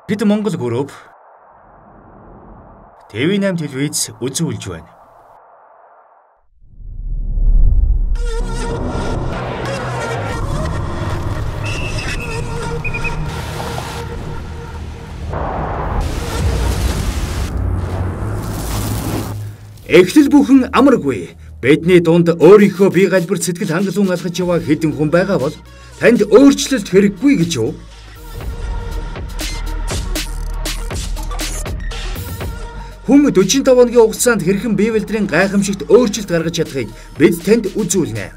Бид Монгол групп TV8 телевиз үзүүлж байна. Эхлэл бүхэн амаргүй. Бидний дунд өөрийнхөө бие галбар сэтгэл хангалуун алхаж яваа хэдэн хүн байгаа бол танд өөрчлөлт хэрэггүй гэж юу? Хүн 45 хоногийн хугацаанд хэрхэн бие бэлтрийн гайхамшигт өөрчлөлт гаргаж чадахыг бид танд үзүүлнэ.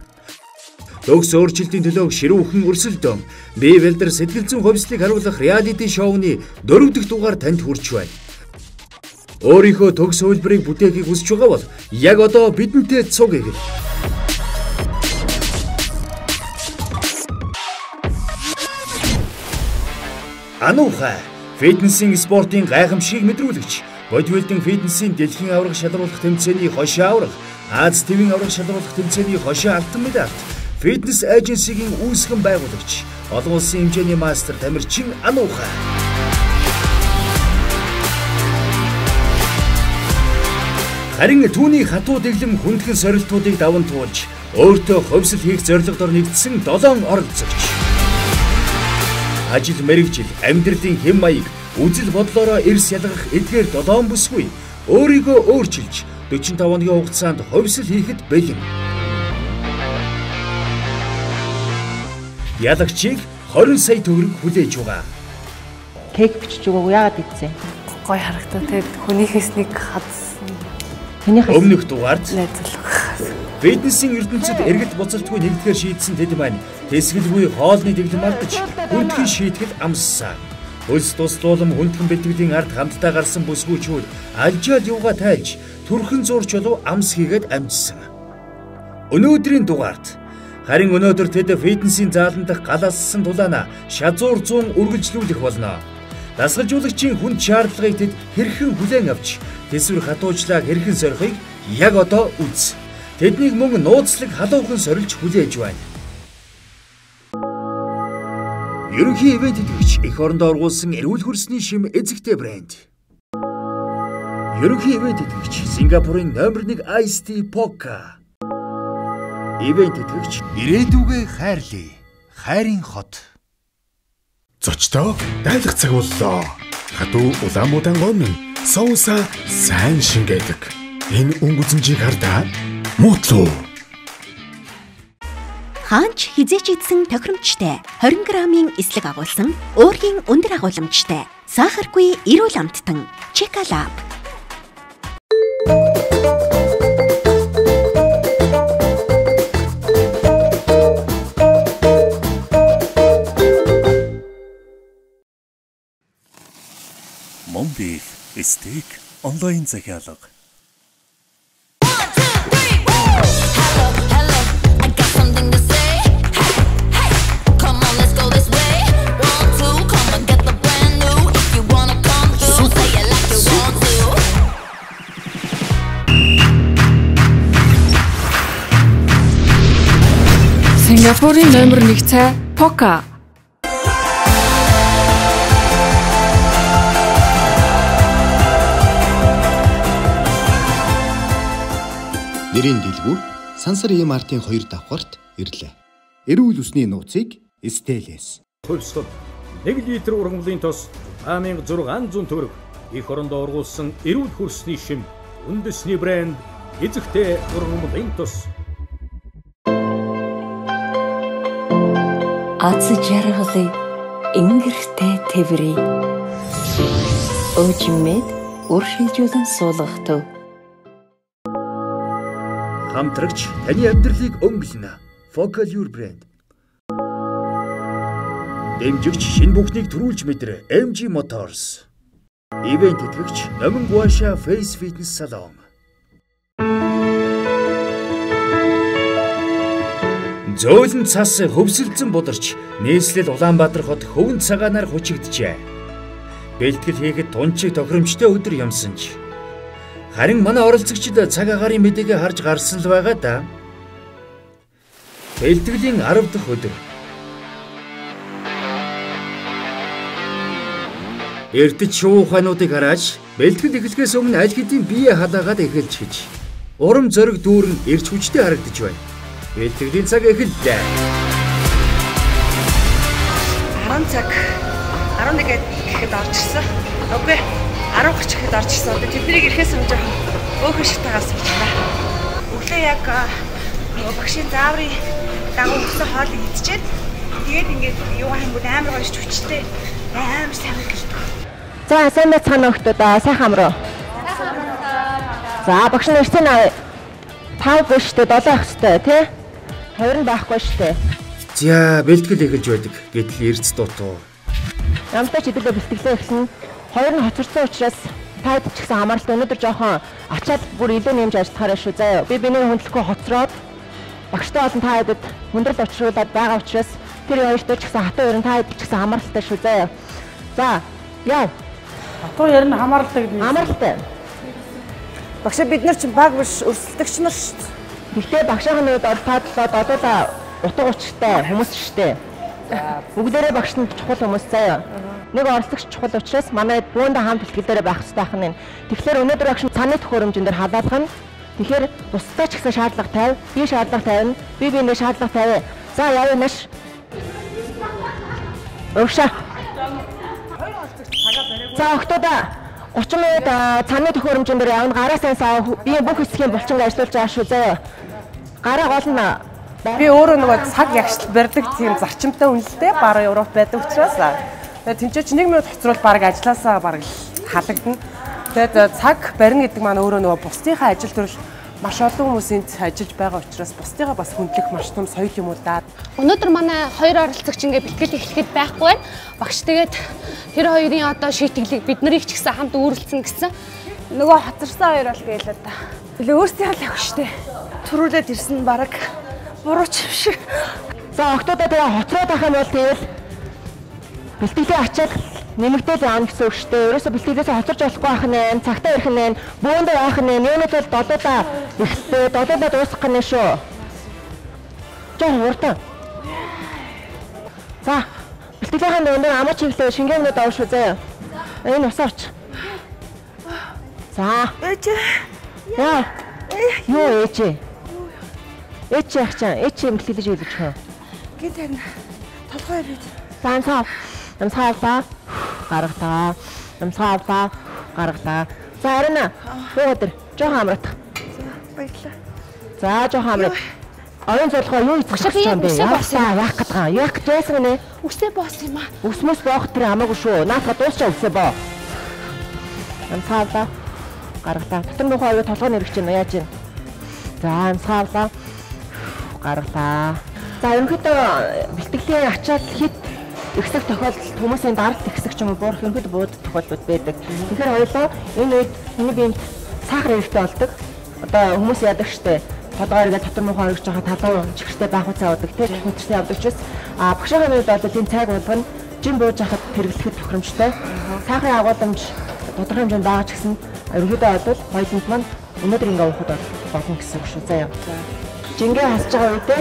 Төгс өөрчлөлтийн төлөө ширүүхэн өрсөлдөөн бие бэлтэр сэтгэл зүйн хувьслыг харуулах реалити шоуны 4 дахь дугаар танд хүрч байна. Өөрийнхөө төгс хөлбөрийг бүтээхийг хүсэж байгаа бол яг одоо бидэнтэй цуг эгэл. Ануухай фитнесийн спортын гайхамшигыг мэдрүүлэгч бодибилдинг фитнесийн дэлхийн аварга шалруулах тэмцээний хошоо аварга, Аз ТV-ийн аварга шалруулах тэмцээний хошоо алтан медальт, фитнес эйженсигийн үүсгэн байгуулагч, олон улсын хэмжээний мастер тамирчин Ануухай. Харин түүний хатуу дэглэм хүндхэн сорилтуудыг даван туулж, өөртөө хувьсэл хийх зорилгодор нэгдсэн 7 оролцогч. Ажил мэргэжил, амьдралын хэм маяг, үзэл бодлороо эрс ялгах эдгээр 7 бүсгүй өөрийгөө өөрчилж 45 хоногийн хугацаанд хувьсэл хийхэд бэлэн. Ялагчийг 20 сая төгрөг хүлээж байгаа. Кек бичиж өгөөгүй яагаад идсэн? Гой харагдав. Тэгээд хүнийхээс нэг хадсан. Өмнөх дугаард найзлах. фитнесийн ертөнцид эргэлт буцалтгүй нэгдэхээр шийдсэн тэд маань тэсгэлгүй хоолны дэглэм алдаж хүндхэн шийтгэл амссан. Хөлс туслуулам хүндхэн бэлтгэлийн ард хамтдаа гарсан бүсгүйчүүд алжаал юугаа тайлж түрхэн зурч болов амс хийгээд амжсан. Өнөөдрийн дугаард харин өнөөдөр тэд фитнесийн заалан дахь галаассан тулаана шазуур 100 үргэлжлүүлэх болно. Дасгалжуулагчийн хүнд шаардлагыг тэд хэрхэн хүлээн авч тэсвэр хатуужлаа хэрхэн сорихыг яг одоо үз. Тэднийг мөн нууцлаг халуухан сорилж хүлээж байна. Ерөнхий ивент идэвхжиж эх орондоо оргуулсан эрүүл хөрсний шим эзэгтэй брэнд. Ерөнхий ивент идэвхжиж Сингапурын номер 1 Ice Tea Pokka. Ивент идэвхжиж ирээдүгээ хайрлаа. Хайрын хот. Зочдоо дайлах цаг боллоо. Хатуу улаан гомн соуса сайн шингээдэг. Энэ өнгөцөнжийг хардаа муутлуу. Хаанч хизээч идсэн тохиромжтой 20 грамын эслэг агуулсан уургийн өндөр агууламжтай сахаргүй эрүүл амттан Чекалаб. Монбиг стейк онлайн захиалга. Сингапурын номер 1 цай Pokka. Нэрийн дэлгүүр Сансар Мартин 2 давхарт ирлээ. Эрүүл усны нууцыг Стелес. Хувьслал 1 литр ургамлын тос 8600 төгрөг. Эх орондоо оргуулсан эрүүл хөрсний шим үндэсний брэнд эзэгтэй ургамлын тос. Аз жаргалыг ингэртэй тэврий. Өчмэд уршилжуулан суулгахтав. Хамтрагч таны амьдралыг өнгөлнө. Focalure брэнд. Дэмжигч шинэ бүхнийг төрүүлж мэдрэ MG Motors. Ивент итгэгч Номин Гуаша Face Fitness Salon. Зөөлөн цас хөвсөлдсөн бударч нийслэл Улаанбаатар хот хөвөн цагаанаар хучигджээ. Бэлтгэл хийхэд тунчиг тохиромжтой өдөр юмсанч. Харин манай оролцогчид цаг агаарын мэдээгээ харж гарсан л байгаа да. Бэлтгэлийн 10 дахь өдөр. Эрдэж шуу ухаануудыг хараач бэлтгэл эхлэхээс өмнө аль хэдийн бие халаагаад эхэлж гэж. Урам зориг дүүрэн эрч хүчтэй харагдаж байна. Бэлтгэлийн цаг эхэллээ. 10 цаг 11 гэхэд орж ирсэн. Үгүй 10 гарч гэхэд орж ирсэн. Одоо тэднийг ирэхээс өмнө жоохон өөхөн шиг тагаас гэж байна. Өглөө яг багшийн зааврын дагуу өгсөн хоолыг идчихэд тэгээд ингээд юу хангууд амар гоёш хүчтэй амар сайн гэлдэг. За сайн байцгаана өгтөд сайхан амруу. За багш нар ирсэн аа. 5 биш үү 7 ах хэвчтэй тий? 20 байхгүй штэ. За бэлтгэл эхэлж байдаг. Гэтэл эрдэс дуутуу. Ямтай ч хэдүүлээ бэлтгэлээ эхэлнэ. 2 нь хоцорсон учраас таад ч гэсэн хамааралтай өнөөдөр жоохон ачаал бүр илүү нэмж ажиллахаараа шүү заяа. Би биний хүндлэхгүй хоцроод багштай болон та хэдэд хүндрэл учруулад байгаа учраас тэр хоёртой ч гэсэн хатуу ерэн та хэд ч гэсэн хамааралтай шүү заяа. За яа. Хатуу ярина хамааралтай гэдэг нь хамааралтай. Багш бид нар чинь баг биш өрсөлдөгч нар шүү дээ. Гэхдээ багшийн үед таадлаад одоолаа утга учиртай хүмүүс штэ. Бүгдээрээ багш нь чухал хүмүүс заяа. Нэг оролцогч чухал учраас манай бүүндээ хамт бэлтгэлээрээ байх хэрэгтэй байна. Тэгэхээр өнөөдөр багш цааны төхөөрөмжөн дээр халаалгах нь тэгэхээр бусдаа ч гэсэн шаардлага тавь, би шаардлага тавина, би биенээ шаардлага тавь. За явъя наш. Өвшөө. За охтодоо 30 минут цааны төхөөрөмжөн дээр явна. Гараа сайн саа би бүх хэсгийн булчинг ажиллуулж байгаа шүү заяа. Гараа гол нь би өөрөө нөгөө цаг ягштал барьдаг тийм зарчимтай үнэлтэй баруун Европ байдаг учраас тэнцээ чи 1 минут хоцрол баг ажилласаа баг халагдана. Тэгээд цаг барина гэдэг маань өөрөө нөгөө бусдынхаа ажил төрөл маш олон хүмүүсийн ажиллаж байгаа учраас бусдыгаа бас хүндлэх маш том соёл юм уу даа. Өнөөдөр манай хоёр оролцогч ингээ бэлтгэл эхлэхэд байхгүй байна. Багш тэгээд тэр хоёрын одоо шийтгэлийг бид нарыг ч гэсэн хамт үүрэлцэн гэсэн. Нөгөө хоцорсон хоёр бол гээл одоо. Билээ өөрсдийн л авах штэ. Төрүүлээд ирсэн баг бурууч шиг. За октодоо тэгээ хоцроод байх юм бол тэгэл бэлтгэлийн ачаал нэмэгдээл аавна гэсэн үг шүү дээ. Ерөөсө бэлтгэлээс хоцорж болохгүй байх нэ, цагтаа ирэх нэ, бүүндээ байх нэ. Юунаас бол долоолаа эхлээ, долоолаа дуусгах гэнэ шүү. Жоо уртаа. За бэлтгэлийн өндөр амаа чиглэлээ шингээнүүд авах шүү заяа. Энэ усаач. За. Ээжээ. Яа. Юу ээжээ? Ээжээ ачаа, ээжээ бэлтгэлж хэлж хөө. Гинт харин толгой ирээд. Заансаа. Намсаалаа гаргатаа. Намсаалаа гаргатаа. За арина. Өдөр жоохон амрах. За баярлаа. За жоохон амрах. Оюун цолгоо юу хийж байгаа юм бэ? Яах гээд байгаа. Яах гэж байсан нэ? Үсээ боос юм аа. Үсмэс боох тэр хамаагүй шүү. Наатаа дуусчаа үсээ боо. Намсаалаа гаргатаа. Дотор нөхөө аюу толгой нэрвч чинь яаж юм? За намсаалаа гаргатаа. За ерөнхийдөө бэлтгэлийн ачаал хит ихсэх тохиолдолд хүмүүсийн даралт ихсэх ч юм уу буурах ерөнхийдөө буудах тохиолдлууд байдаг. Тэгэхээр хоёулаа энэ үед миний биед сахар хэрэгтэй болдог. Одоо хүмүүс яадаг штэ. Толгойроо дотор муу хоёрж байгаа талуу чихртэй байх уцаа удаг тийм хүчтэй явдаг учраас багшийн үед бол тийм цайг болгоно жин бууж хахад хэрэглэхэд тохиромжтой. Сахарын агуулмж тодорхой хэмжээнд байгаа ч гэсэн ерөнхийдөө бол хоёуланд маань өнөөдөр ингээ уухад болно гэсэн үг шүү заяа. Жингээ хасж байгаа үедээ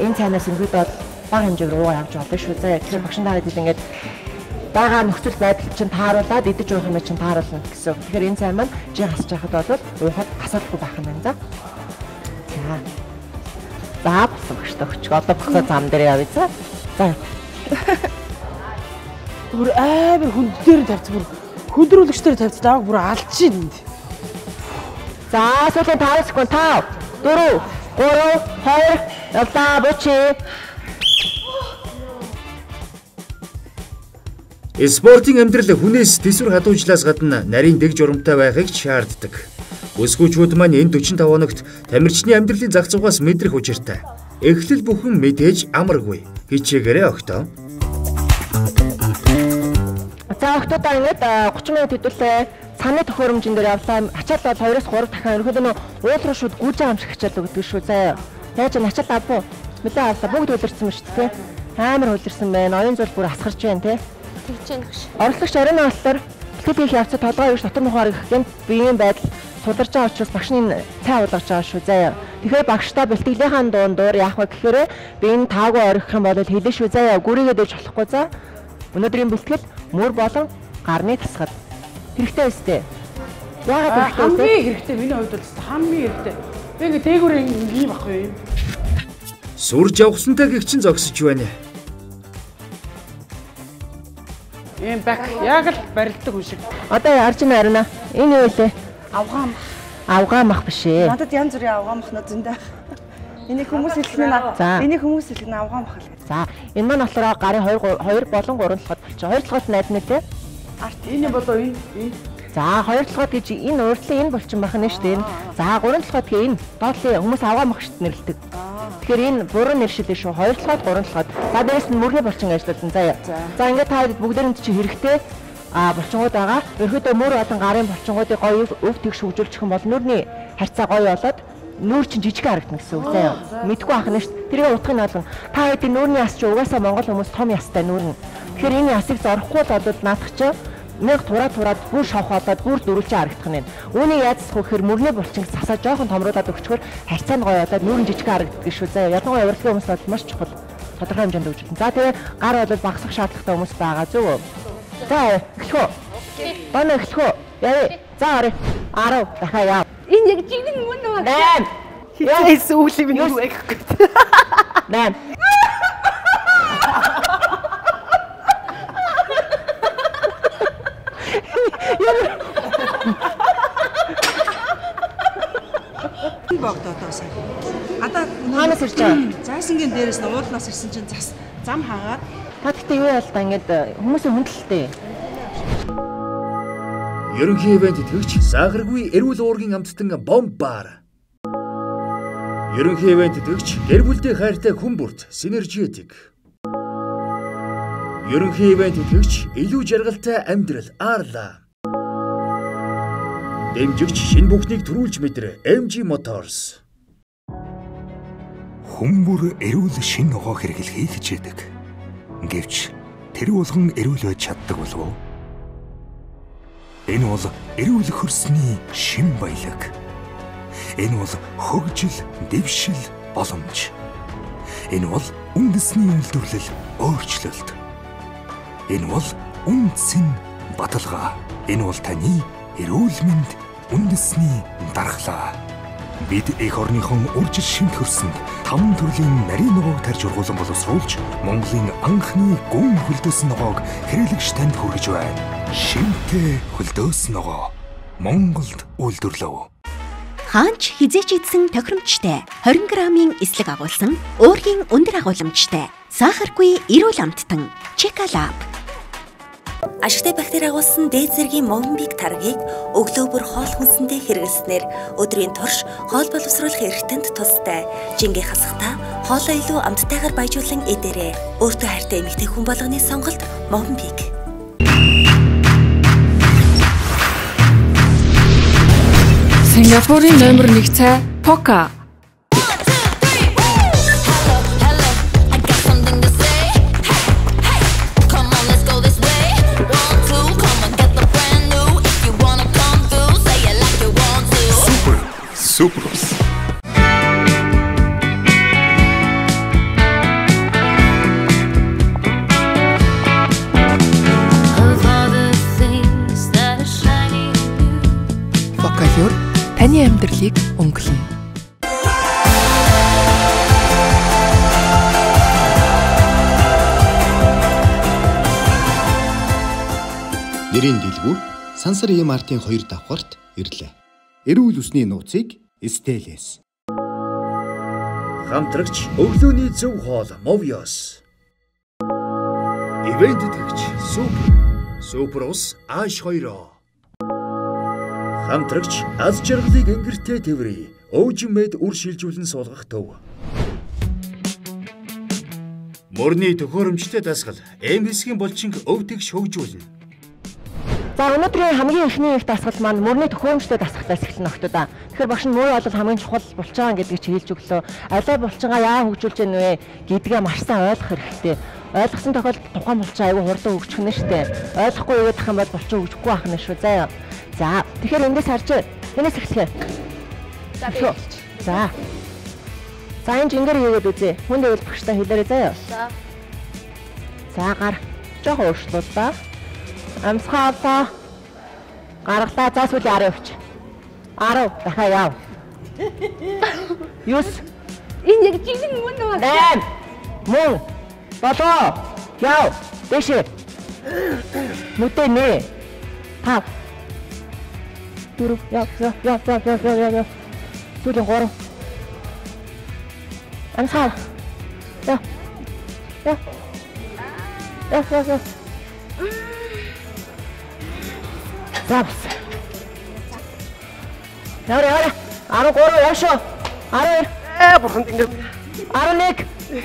энэ цайнаас ерөнхийдөө бага хэмжээгээр уугаа явж болно шүү заяа. Тэгэхээр багшин таад ингээд байгаа нөхцөл байдал чинь тааруулаад идэж уух юм чинь тааруулна гэсэн. Тэгэхээр энэ цай маань жин хасж байхад бол уухад асуудалгүй байх юм байна за. За багштай өчг одоо бохоо зам дээр явъя за. За. Бүр амар хүнд дээр тавьсан бүр хөндрүүлэгчээр тавьсан дааг бүр алж шин. За сүүлийн 5 секунд 5 4 3 2 явлаа бочи. Спортын амьдрал хүнээс төсвөр хадуужлаас гадна нарийн дэг журамтай байхыг шаарддаг. Өсгүүчүүд маань энэ 45 хоногт тамирчны амьдралын зах зуугаас мэдрэх учиртай. Эхлэл бүхэн мэдээж амаргүй. Хичээгээрээ өгтөө. За өгтөөдөө ингээд 30 минут хэдүүлээ цааны төхөөрөмжөн дээр явлаа. Ачаал бол 2-3 дахин ерөнхийдөө уул руу шууд гүйж байгаа юм шиг ачаал өгдөг шүү заяа. Яаж н ачаал авах уу? Мэдээ авлаа. Бүгд үлэрсэн мэт тий. Амар үлэрсэн байна. Оюун зул бүр асгарч байна тий. Тэгж яах вэ? Орлогч ариун болохоор бэлтгэл хийх явцад толгой юуш дотор мухаар гэх гэнт биеийн байдал сударж байгаа учраас багшны цай уулгаж байгаа шүү заяа. Тэгэхээр багштай бэлтгэлийн дундуур яах вэ гэхээр би энэ таагүй орхих юм бол хэлэн шүү заяа. Гүрийгээ дэж болохгүй за. Өнөөдрийн бэлтгэл мөр болон гарны тасгал. Хэрэгтэй өстэй. Яагаад хэрэгтэй вэ? Хамгийн хэрэгтэй миний хувьд бол хамгийн хэрэгтэй. Би ингээ дээгүүр ийм ахгүй юм. Сүрж явахсантай гих чин зогсож байна. Ийм баг яг л барилдаг хүн шиг. Одоо харж байна арина. Энэ юу вэ? Авгаам. Авгаам ах биш ээ. Надад янз бүрийн авгаам махнууд зөндөө. Энийг хүмүүс хэлсэн нь энийг хүмүүс хэлнэ авгаам мах л гэдэг. За, энэ маань болохоор гарын 2 болон 3 толгойд болчих. 2 толгойд найд нэлээ. Арт энэ болоо энэ. За, 2 толгойд гэж энэ урдлын энэ болчин бахна шүү дээ. За, 3 толгойд гээ энэ доотлын хүмүүс авгаам мах шít нэрлэдэг. Тэгэхээр энэ буруу нэршил шүү. 2 толгойд 3 толгойд. За, дээрээс нь мөрний болчин ажилладаг заяа. За, ингээд та бүгдээрээ чи хэрэгтэй булчингууд байгаа. Ерөөдөө мөр болон гарын булчингуудыг гоё өв тэгш хөгжүүлчих юм бол нүрний харьцаа гоё болоод нүүр чинь жижиг харагдана гэсэн үг заяа. Мэдгүй ахна шүү. Тэрийг утгыг нь болгон. Та хэдийн нүүрний яс чи угаасаа Монгол хүмүүс том ястай нүүр нь. Тэгэхээр энэ ясыг зорохгүй бол наадах чи нэг тураад бүр шавх болоод бүр дөрвөлжин харагдах нь. Үүнийг яаж засах вэ гэхээр мөрний булчинг засаа жоохон томруулаад өгчхөр харьцаа нь гоё болоод нүүр нь жижиг харагддаг шүү заяа. Ялангуяа урлагийн хүмүүс бол маш чухал тодорхой хэмжээнд өгч. За тэгээ гар бол багасах шаардлагатай хүмүүс байгаа зүг үү? За эхлэхөө. Бана эхлэхөө. Яа. За орё. 10 дахиад яа. Энэ яг жигэн мөн үү? 8. Яас үгүй юм юу гэхгүй. 8. Богдоодоос. Одоо хаанаас ирж байгаа? Зайсангийн дээрээс нь уулнаас ирсэн чинь зам хаагаад. Та гэхдээ юу ял та ингээд хүмүүсийн хүндэлтэй. Ерөнхий ивент итгэгч сахаргүй эрүүл уургийн амттан бомбар. Ерөнхий ивент итгэгч гэр бүлтэй хайртай хүн бүрт синержетик. Ерөнхий ивент итгэгч илүү жаргалтай амьдрал Arla. Дэмжигч шинэ бүхнийг төрүүлж мэдрэ MG Motors. Хүмүүр эрүүл шин ногоо хэрэглэхийг хичээдэг. Гэвч тэр болгон эрүүл байж чаддаг болов уу? Энэ бол эрүүл хөрсний шин баялаг. Энэ бол хөгжил, дэвшил, боломж. Энэ бол үндэсний үйлдвэрлэл, өөрчлөлт. Энэ бол үндэсний баталгаа. Энэ бол таны эрүүл мэнд үндэсний дархлаа. Бид эх орныхон үржил шимт хөрсөнд 5 төрлийн нарийн ногоог тарж ургуулсан боловсруулж Монголын анхны гүн хөлдөөс ногоог хэрэглэгч танд хүргэж байна. Шимтэй хөлдөөс ногоо Монголд үйлдвэрлэв. Хаанч хизээч идсэн тохиромжтой 20 грамын эслэг агуулсан уургийн өндөр агууламжтай сахаргүй эрүүл амттан Чекалаб. Ашигтай бактери агуулсан дээд зэргийн Movenpick таргийг өглөө бүр хоол хүнсэндээ хэрэглэснээр өдрийн турш хоол боловсруулах эрхтэнд тустай. Жингээ хасахтаа хоолоо илүү амттайгаар баяжуулан эдэрээ. Өөртөө хайртай эмэгтэй хүн болгоны сонголт Movenpick. Сингапурын номер 1 цай Poca. Супрос. Poca-yor таны амьдралыг өнгөлнө. Нэрийн дэлгүүр Сансар Мартин 2 давхарт ирлээ. Эрүүл усны нууцыг Стелес. Хамтрагч өглөөний зөв хоол Movios. Ивент итгэгч Супер ус H2. Хамтрагч аз жаргалыг ингэртэй тэврий. Ojmed үр шилжүүлэн суулгах төв. Мөрний төхөөрөмжтэй дасгал MS-ийн булчинг өв тэгш хөгжүүлнэ. За өнөөдрийн хамгийн эхний их дасгал маань мөрний төхөөрөмжтэй дасгалтаас эхэлнэ охтоо. Тэгэхээр багш нь мөр бол хамгийн чухал булчингаа гэдгийг чи хэлж өглөө. Алай булчингаа яа хөгжүүлж гэнэ вэ гэдгээ маш сайн ойлгох хэрэгтэй. Ойлгосон тохиолдолд тухайн булчин аягүй хурдан хөгжих нь шүү дээ. Ойлгохгүй явах юм бол булчин хөгжихгүй байх нь шүү заяа. За тэгэхээр эндээс харж энэс эхлэхээ. За. За энэ жингэр хийгээд үзье. Хүн дэвэл багштай хэлээрэй заяа. За гар. Жохоо өөрчлөлт ба. Амсгаалаа. Гаргалаа. За сүүлийн 10 явууч. 10 дахиад яв. 9. Энэ яг жинхэнэ мөн үү? 8. Мөн. 7. Яв. Дэшээ. Нүдэ нэ. 5. 4. Яв. Сүүлийн 3. Амсгаал. Яв. Забс. Яа. 13 яашаа. 12. Бурхан ингэ. 11. 10.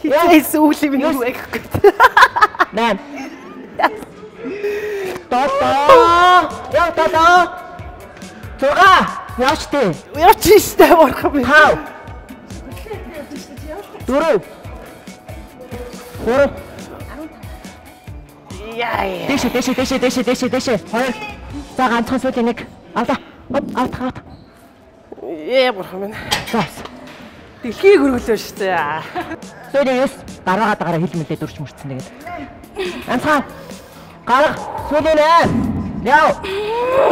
Яа сүүлийн минь юу гэхгүй. 8. Тоо. Цуга. Яачтэй. Яачтэй бурхан минь. 5. 4. 3. Яа. Дэшээ. 2. За ганцхан сүүлийн 1. Авлаа. Аут. Бурхан минь. Зас. Дэлхийг өргөлөө шүү дээ. Сүүлийн 9. Гараагаа хил мэлээ дурч мөрцөн тэгээд. Амцгаа. Гарга. Сүүлийн 8. Яв.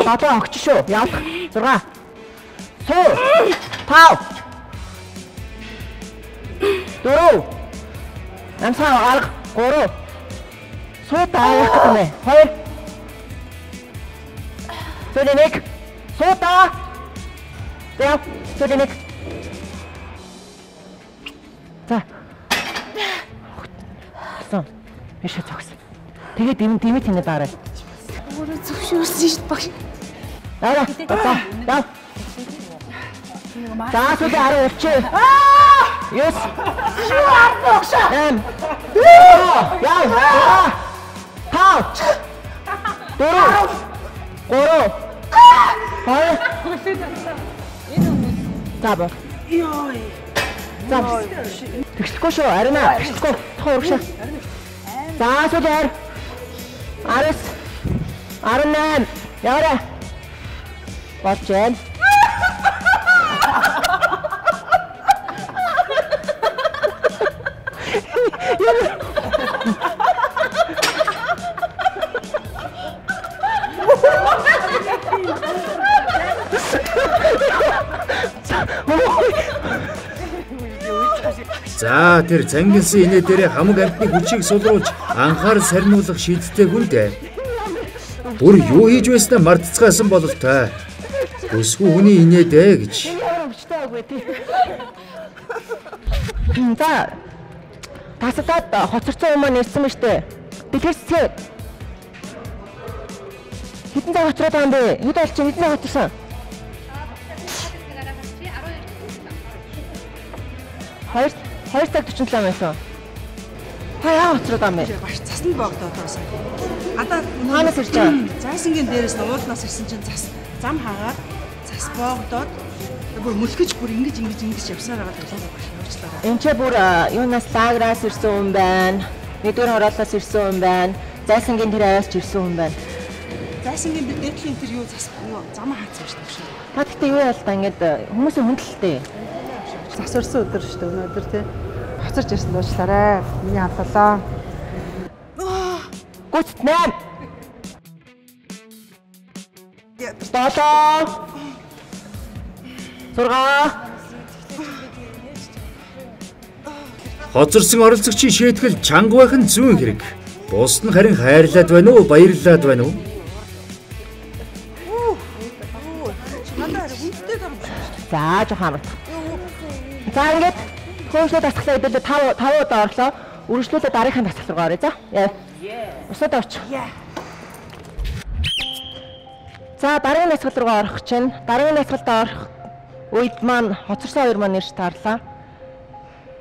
7 огч шүү. Яв. 6. Суу. 5. 4. Амцгаа гарга. 3. Суудаа яах вэ? 2. Сүүлийн 1. Суудаа. Яв. Сүүлийн 1. За. Сон. Биш зогс. Тэгээд димэ тэнэ дараа. Өөрөө зөвшөөрсөн шүү дээ багш. Яа. За сүүлийн 10 явчих. Yes. Шуар богшоо. Яа. Таач. 4. 3. Таб. Йой. Таб. Тэгшгүй шүү. Арина. Тэгшгүй. Тооршоо. За сүүлийн 10. 18. Яарэ. Бачэн. За тэр цангилсан инээ дээр хамаг амтны хүчийг сулруулж анхаарал сарниулах шийдтэй хүн дээ. Бүр юу хийж байснаа мартцгаасан бололтой. Өсгөө хүний инээ дээ гэж. За. Тасалаад хоцорсон юм нэрсэн мэт дээ. Дэлгэрсээ. Хитэн цаг хоцроод байгаа юм бэ? Хэд болж чинь хитэн цаг хоцорсон? 2 цаг 47 байсан. Яа хоцроод байгаа юм бэ? Баш цаснд боогдоод байсан. Одоо хаанаас ирж байгаа? Зайсангийн дээрээс нь уулнаас ирсэн чинь зам хаагаад цас боогдоод бүр мөлхөж бүр ингэж явсаар байгаа талаа багш уучлаарай. Энд ч бүр юунаас лаграас ирсэн хүн байна. Нэгдүгээр хороолоос ирсэн хүн байна. Зайсангийн тэр аваас ч ирсэн хүн байна. Зайсангийн бид дээдлийн тэр юу зам хаацсан шүү дээ. Та гэхдээ юу яалтаа ингэж хүмүүсийн хүндэлтэй. Засварсан өдөр шүү дээ өнөөдөр тий. Хоцорч ирсэн уучлаарай. Миний хамтлаа. Гүц 8. Тата. 6. Хоцорсон оролцогчийн шийтгэл чанга байх нь зүүн хэрэг. Бусд нь харин хайрлаад байна уу, баярлаад байна уу? За жоохон амарт. За ингээд хөөшлөө дасглаа хэдүүлээ 5 удаа орлоо. Үргэлжлүүлээ дараагийн дасгал руу оръё. За. Яа. Усаад орч. За дараагийн дасгал руу орох чинь дараагийн дасгалд орох үед маань хоцорсон хоёр маань ирж таарлаа.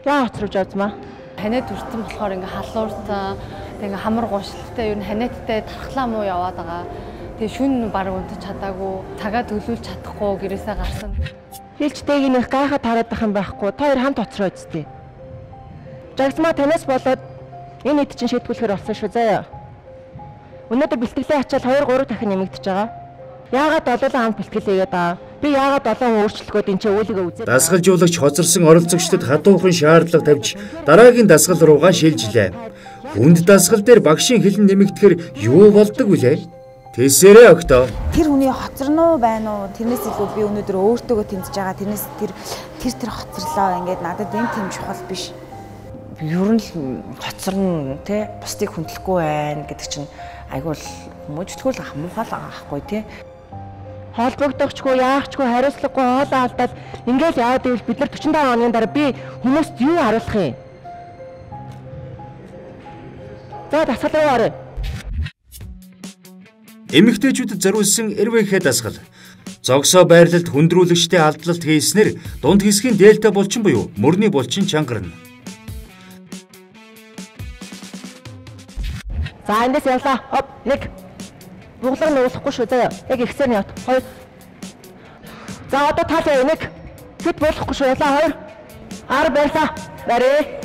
Яа хоцорж авцмаа? Ханаад хүртэн болохоор ингээ халууртай, ингээ хамар гуйшилттай ер нь ханаадтай тархлаа муу яваад байгаа. Тэгээ шүн баг унтаж чадаагүй, цагаа төлөвлөж чадахгүй гэрээсээ гарсан. Хэлжтэйг нэх гайхаад хараад байх юм байхгүй. Та хоёр хамт оцроо үсттэй. Жагсмаа танаас болоод энэ хэд чинь шийдвэрлэхээр болсон шүү заяа. Өнөөдөр бэлтгэлээ ачаал 2 3 дахин нэмэгдэж байгаа. Яагаад олоолаа хамт бэлтгэлээ хийгээд байгаа? Би яагаад 7 өөрчлөлгөөд энэ ч үүлгээ үзээд Дасгалжуулагч хоцорсон оролцогчдод хатуухан шаардлага тавьж дараагийн дасгал руугаа шилжлээ. Хүнд дасгал дээр багшийн хэлэн нэмэгдэхэр юу болдог вүлээ? Тэсэрээ өгтөө. Тэр хүний хоцорно байна уу? Тэрнээс илүү би өнөөдөр өөртөөгөө тэмцэж байгаа. Тэрнээс тэр хоцорлоо. Ингээд надад энэ тийм чухал биш. Ер нь л хоцорно те бусдыг хүндлэхгүй байна гэдэг чинь айгүй л хүмүүжлэхүүл муухай л аахгүй те. Холбогдохчгүй, яахчгүй, хариуцлагагүй хоолоо алдаад ингээл яваад ивэл бид нар 45 оны дараа би хүмүүст юу харуулах юм? За дасгал руу орё. Эмэгтэйчүүдэд зориулсан РВХ дасгал. Зогсоо байрлалд хүндрүүлэгчтэй алдлалт хийснээр дунд хэсгийн дельта булчин буюу мөрний булчин чангарна. За эндээс явлаа. Хоп, 1. Буглар нь уулахгүй шүү заяа. Яг ихсээр нь явт. 2. За одоо таалаа 1. Хэд болохгүй шүү явлаа 2. Ар барьлаа. Барь.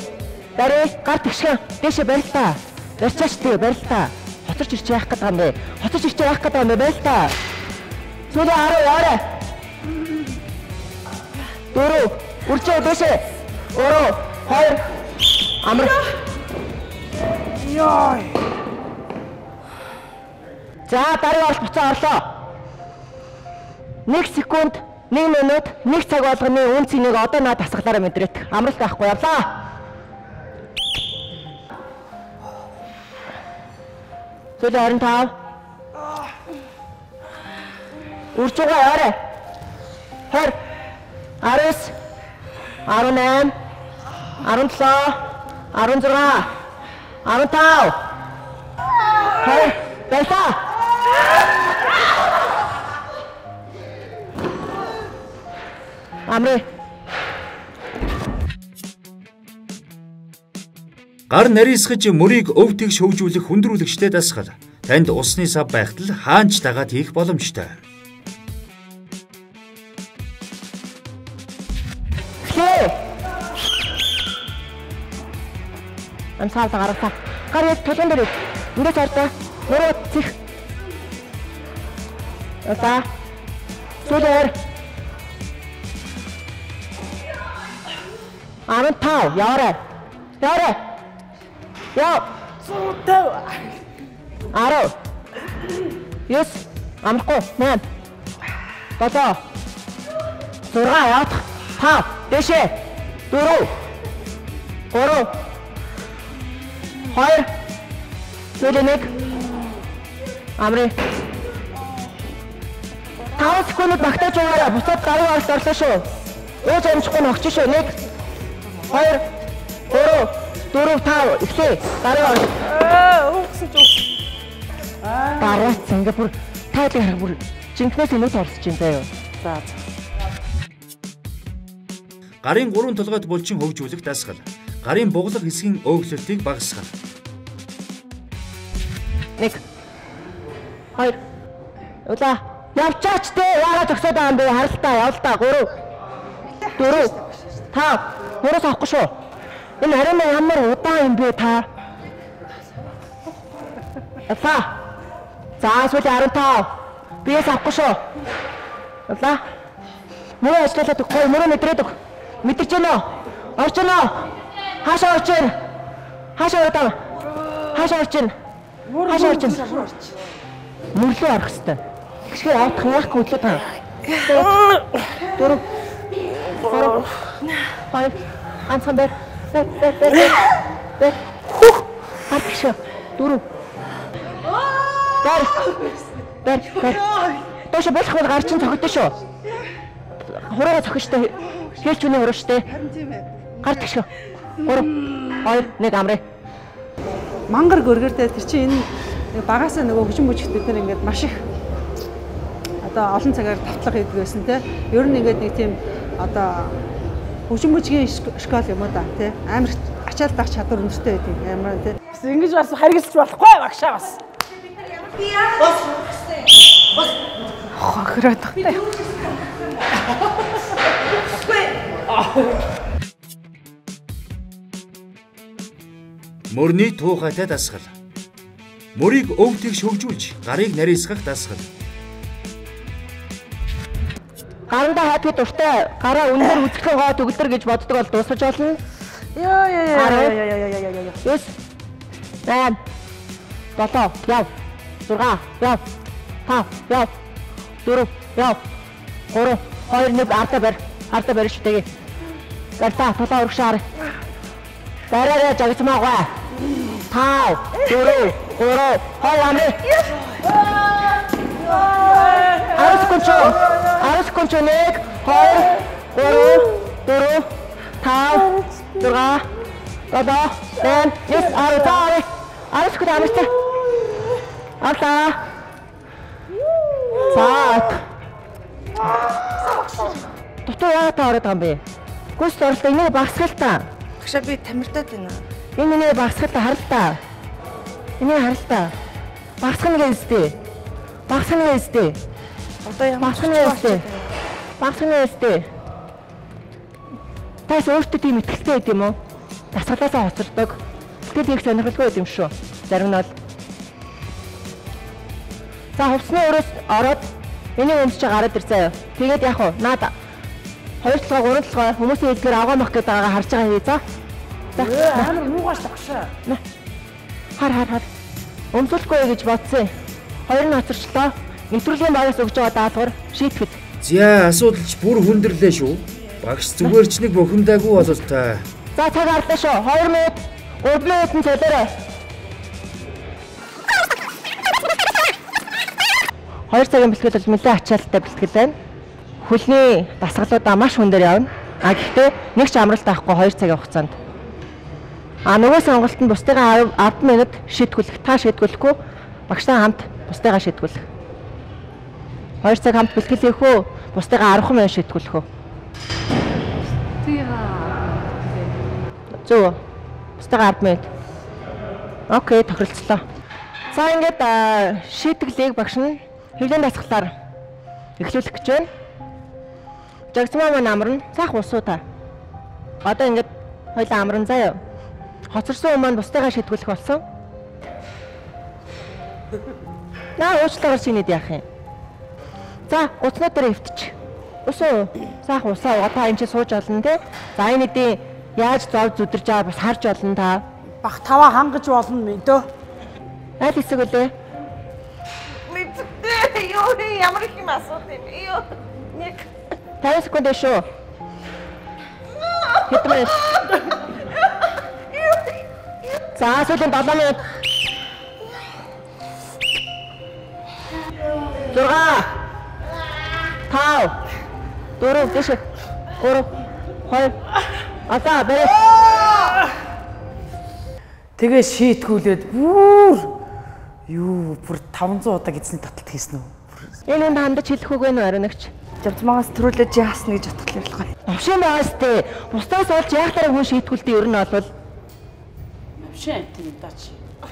Гар тэгшгэн. Дэше барьлаа. Барьчаач тий барьлаа. Хоцорч ирч яах гэдэг юм бэ? Хоцорч ирч яах гэдэг юм бэ? Барьлаа. Сүүлээ 10. 4. Үржээ дэше. 3. 2. Амар. Яй. За дараагийн оролт буцаа орлоо. 1 секунд, 1 минут, 1 цаг болгоны үн цэнийг одоо наад дасгалаараа мэдрэх. Амралт байхгүй явлаа. Сүүлээ 25. Үржигээ орой. 20. 19. 18. 17. 16. 15. Хай, байлаа. Амрэ. Гар нарийсгаж мөрийг өв тэгш хөгжүүлэх хүндрүүлэгчтэй дасгал. Танд усны сав байхад л хаанч дагаад хийх боломжтой. Амсаал гаргатаа. Гар яг толгон дээр. Ингээд цаартаа. Нуруу цих. Яса. Сүүлээр. 15 яваарай. Яа. 10. Yes. Амрахгүй. 8. 7. 6 явах. 5. Дэшээ. 4. 3. 2. Сүүлээ 1. Амрэ. 5 секунд багтааж байгаарай. Буцаад гаруй оролт орлоо шүү. Өөж амжихгүй ногч шүү. 1. 2. 3. 4. 5. Эхлэе. Гаруй оролт. Үгсэн ч үгсэн. Дараа Сингапур тайлбар харах бүр жинхнээс өнөөс оролцож юм заяа. За. Гарын 3 толгойд булчин хөгжүүлэх дасгал. Гарын буглах хэсгийн өглөлтийг багасгах. 1. 2. Улаа. Явчаач дээ. Яагаад зогсоод байгаа юм бэ? Харалтаа явлаа. 3. 4. 5. Хөрөөс авахгүй шүү. Энэ харин ямар удаан юм бэ та? Эфа. За сүүлийн 15. Биээс авахгүй шүү. Улаа. Мөрөө ажиллаад өгөхгүй. Мөрөө мэдрээд өг. Мэдэрч гэнэ үү? Орж гэнэ үү? Хаашаа орж гэнэ? Хаашаа ороод аа? Хаашаа орж гэнэ? Хаашаа орж гэнэ? Мөрлөө орох хэвээр. Тэгшгээ авах яахгүй хөдлөө таа. 4. 5. Ганцхан бэр. Бэр. Хатгшээ. 4. Бэр. Тоош болох бол гар чинь цохиод шүү. Хураа цохиштэй. Хэлч үний хураа штэ. Харин тийм ээ. Гар тэгшээ. 3. 2. 1 амрэ. Мангар гөргөртэй тэр чинь энэ багасаа нөгөө хүчин бүжигт бид нар ингээд маш их одоо олон цагаар тавтлага хийдэг байсан те. Ер нь ингээд нэг тийм одоо хүчин бүжгийн школ юм уу да те. Амар ачаал дах чадвар өндөртэй байдаг ямар те. Ингэж бас харгалж болохгүй багшаа бас. Бос. Хохроод тахтай. Мөрний туухайтай дасгал. Мөрийг өв тэгш хөгжүүлж, гарыг нарийсгах дасгал. Гарандаа хатгий дуртай гараа өндөр үзэхлэн гоо төгөлдөр гэж боддог бол дуусгаж болно. Яа. 9 8 7 яв 6 яв 5 яв 4 яв 3 2 1 ардаа барь шүтэйгээ. Гартаа толоо урагшаар. Бараараа жагцмаагаа. 5 4 3 2 амрэ. Арас кончо 1 2 3 4 5 6 7 8 9 Арас код амртай. Арлаа. Саат. Дотоо яагаад ороод байгаа юм бэ? Гүйс орлоо энийг багсгал та. Багшаа би тамиртаад байна. Энэ багсгал та харал та. Энийг харал та. Багсгана гэжтэй. Одоо ямар багсгана гэжтэй. Тас өөртөө тийм ихтэй байд юм уу? Дасгалаасаа хоцордог. Тэгэл их сонирхолтой байд юм шүү. Зарим нь бол. За хувцсны өрөөс ороод энийг өмсөж гараад ирцээ. Тэгээд яг уу наад 2 толгой 3 толгой хүмүүсийн хэлээр авгаа мах гэдэг байгаагаа харж байгаа хий за. За амар муугаш багшаа. Хар. Өмсөлгүй гэж бодсон. Хоёр нь хоцорчлоо. Нэвтрүүлгийн багаас өгж байгаа даалгавар шийтгэхэд. За асуудалч бүр хүндэрлээ шүү. Багш зүгээр ч нэг бухимдаагүй болол та. За цаг арлаа шүү. 2 минут 3 минутын цолоорой. 2 цагийн бэлтгэл бол нэлээд ачаалттай бэлтгэл байна. Хөлний дасгалуудаа маш хүндэр явна. Гэхдээ нэг ч амралт авахгүй 2 цагийн хугацаанд. Нөгөө сонголтод бусдыгаа 10 минут шийдвэрлэх, та шийдвэрлэхгүй багштай хамт бусдыгаа шийдвэрлэх. 2 цаг хамт бэлтгэл хийх үү? Бусдыгаа 10 минут шийдвэрлэх үү? Зөв. Бусдыгаа 10 минут. Окей, тохиролцлоо. За ингээд шийдвэрлийг багш нь хэвлэлийн дасгалаар эхлүүлэх гэж байна. Жагцмаа маань амарна. Цаах усуу та. Одоо ингээд хоёлаа амарна заяа. Хоцорсон хүмүүс бусдыгаа шийдвэрлэх болсон. Уучлаарай шинэд яах юм. За, уцнаа дээр өвтч. Усуу. Цаах усаа угаатаа энэ ч сууж олно те. За энэ хэдийн яаж зов зүдэрж байгаа бас харж олно та. Бах таваа хангаж болно мэдөө. Аль хэсэг үлээ? Юу ямар их юм асууд юм. Юу. 5 секунд шүү. Хэдмээ. За, сүүлийн 7 минут. 6 5 4 дэш 3 2 атаа бэр. Тэгээ шийтгүүлээд бүр 500 удаа гидсний таталт хийсэн үү? Энэ хүнд хандаж хэлэх үг вэ нэ ариунагч? Жавцмаагаас төрүүлж яасна гэж бодтол явуулах бай. Авшин байгаас тээ. Бусдаас олж яах дараа хүн шийтгүүлдэг ер нь бол авшин тийм даач.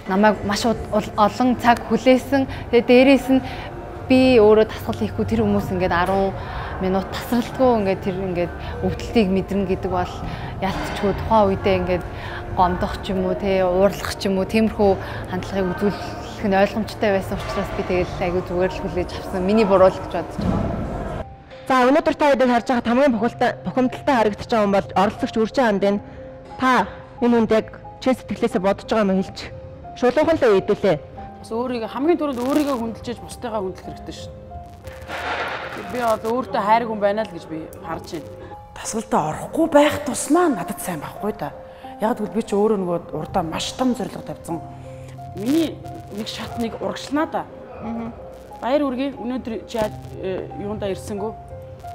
Намайг маш олон цаг хүлээсэн. Тэгээ дээрээс нь би өөрөө дасгал хийхгүй тэр хүмүүс ингээд 10 минут тасралтгүй ингээд тэр ингээд өвдөлтийг мэдэрнэ гэдэг бол ялцчгүй тухайн үедээ ингээд гомдох ч юм уу те уурлах ч юм уу тиймэрхүү хандлагыг үзүүлэх нь ойлгомжтой байсан учраас би тэгэл айгүй зүгээр л хүлээж авсан. Миний буруу л гэж бодож байгаа. За өнөөдөр та хэдийг харж байгаа хамгийн бухимдалтай харагдаж байгаа хүн бол оролцогч үржин ханд энэ. Та энэ хүнд яг чин сэтгэлээсээ бодож байгаа юм хэлж. Шулуухан л үйдүүлээ. Бас өөрийгөө хамгийн түрүүнд өөрийгөө хүндэлж бусдыгаа хүндэлэх хэрэгтэй шүү. Би одоо өөртөө хайрг хүн байна л гэж би харж байна. Дасгалтаа орохгүй байх тусмаа надад сайн байхгүй да. Яг тэгвэл би ч өөрөө нөгөө урдаа маш том зорилго тавьсан. Миний нэг шатныг урагшлнаа да. Баяр үргээ өнөөдөр чи юундаа ирсэнгүү?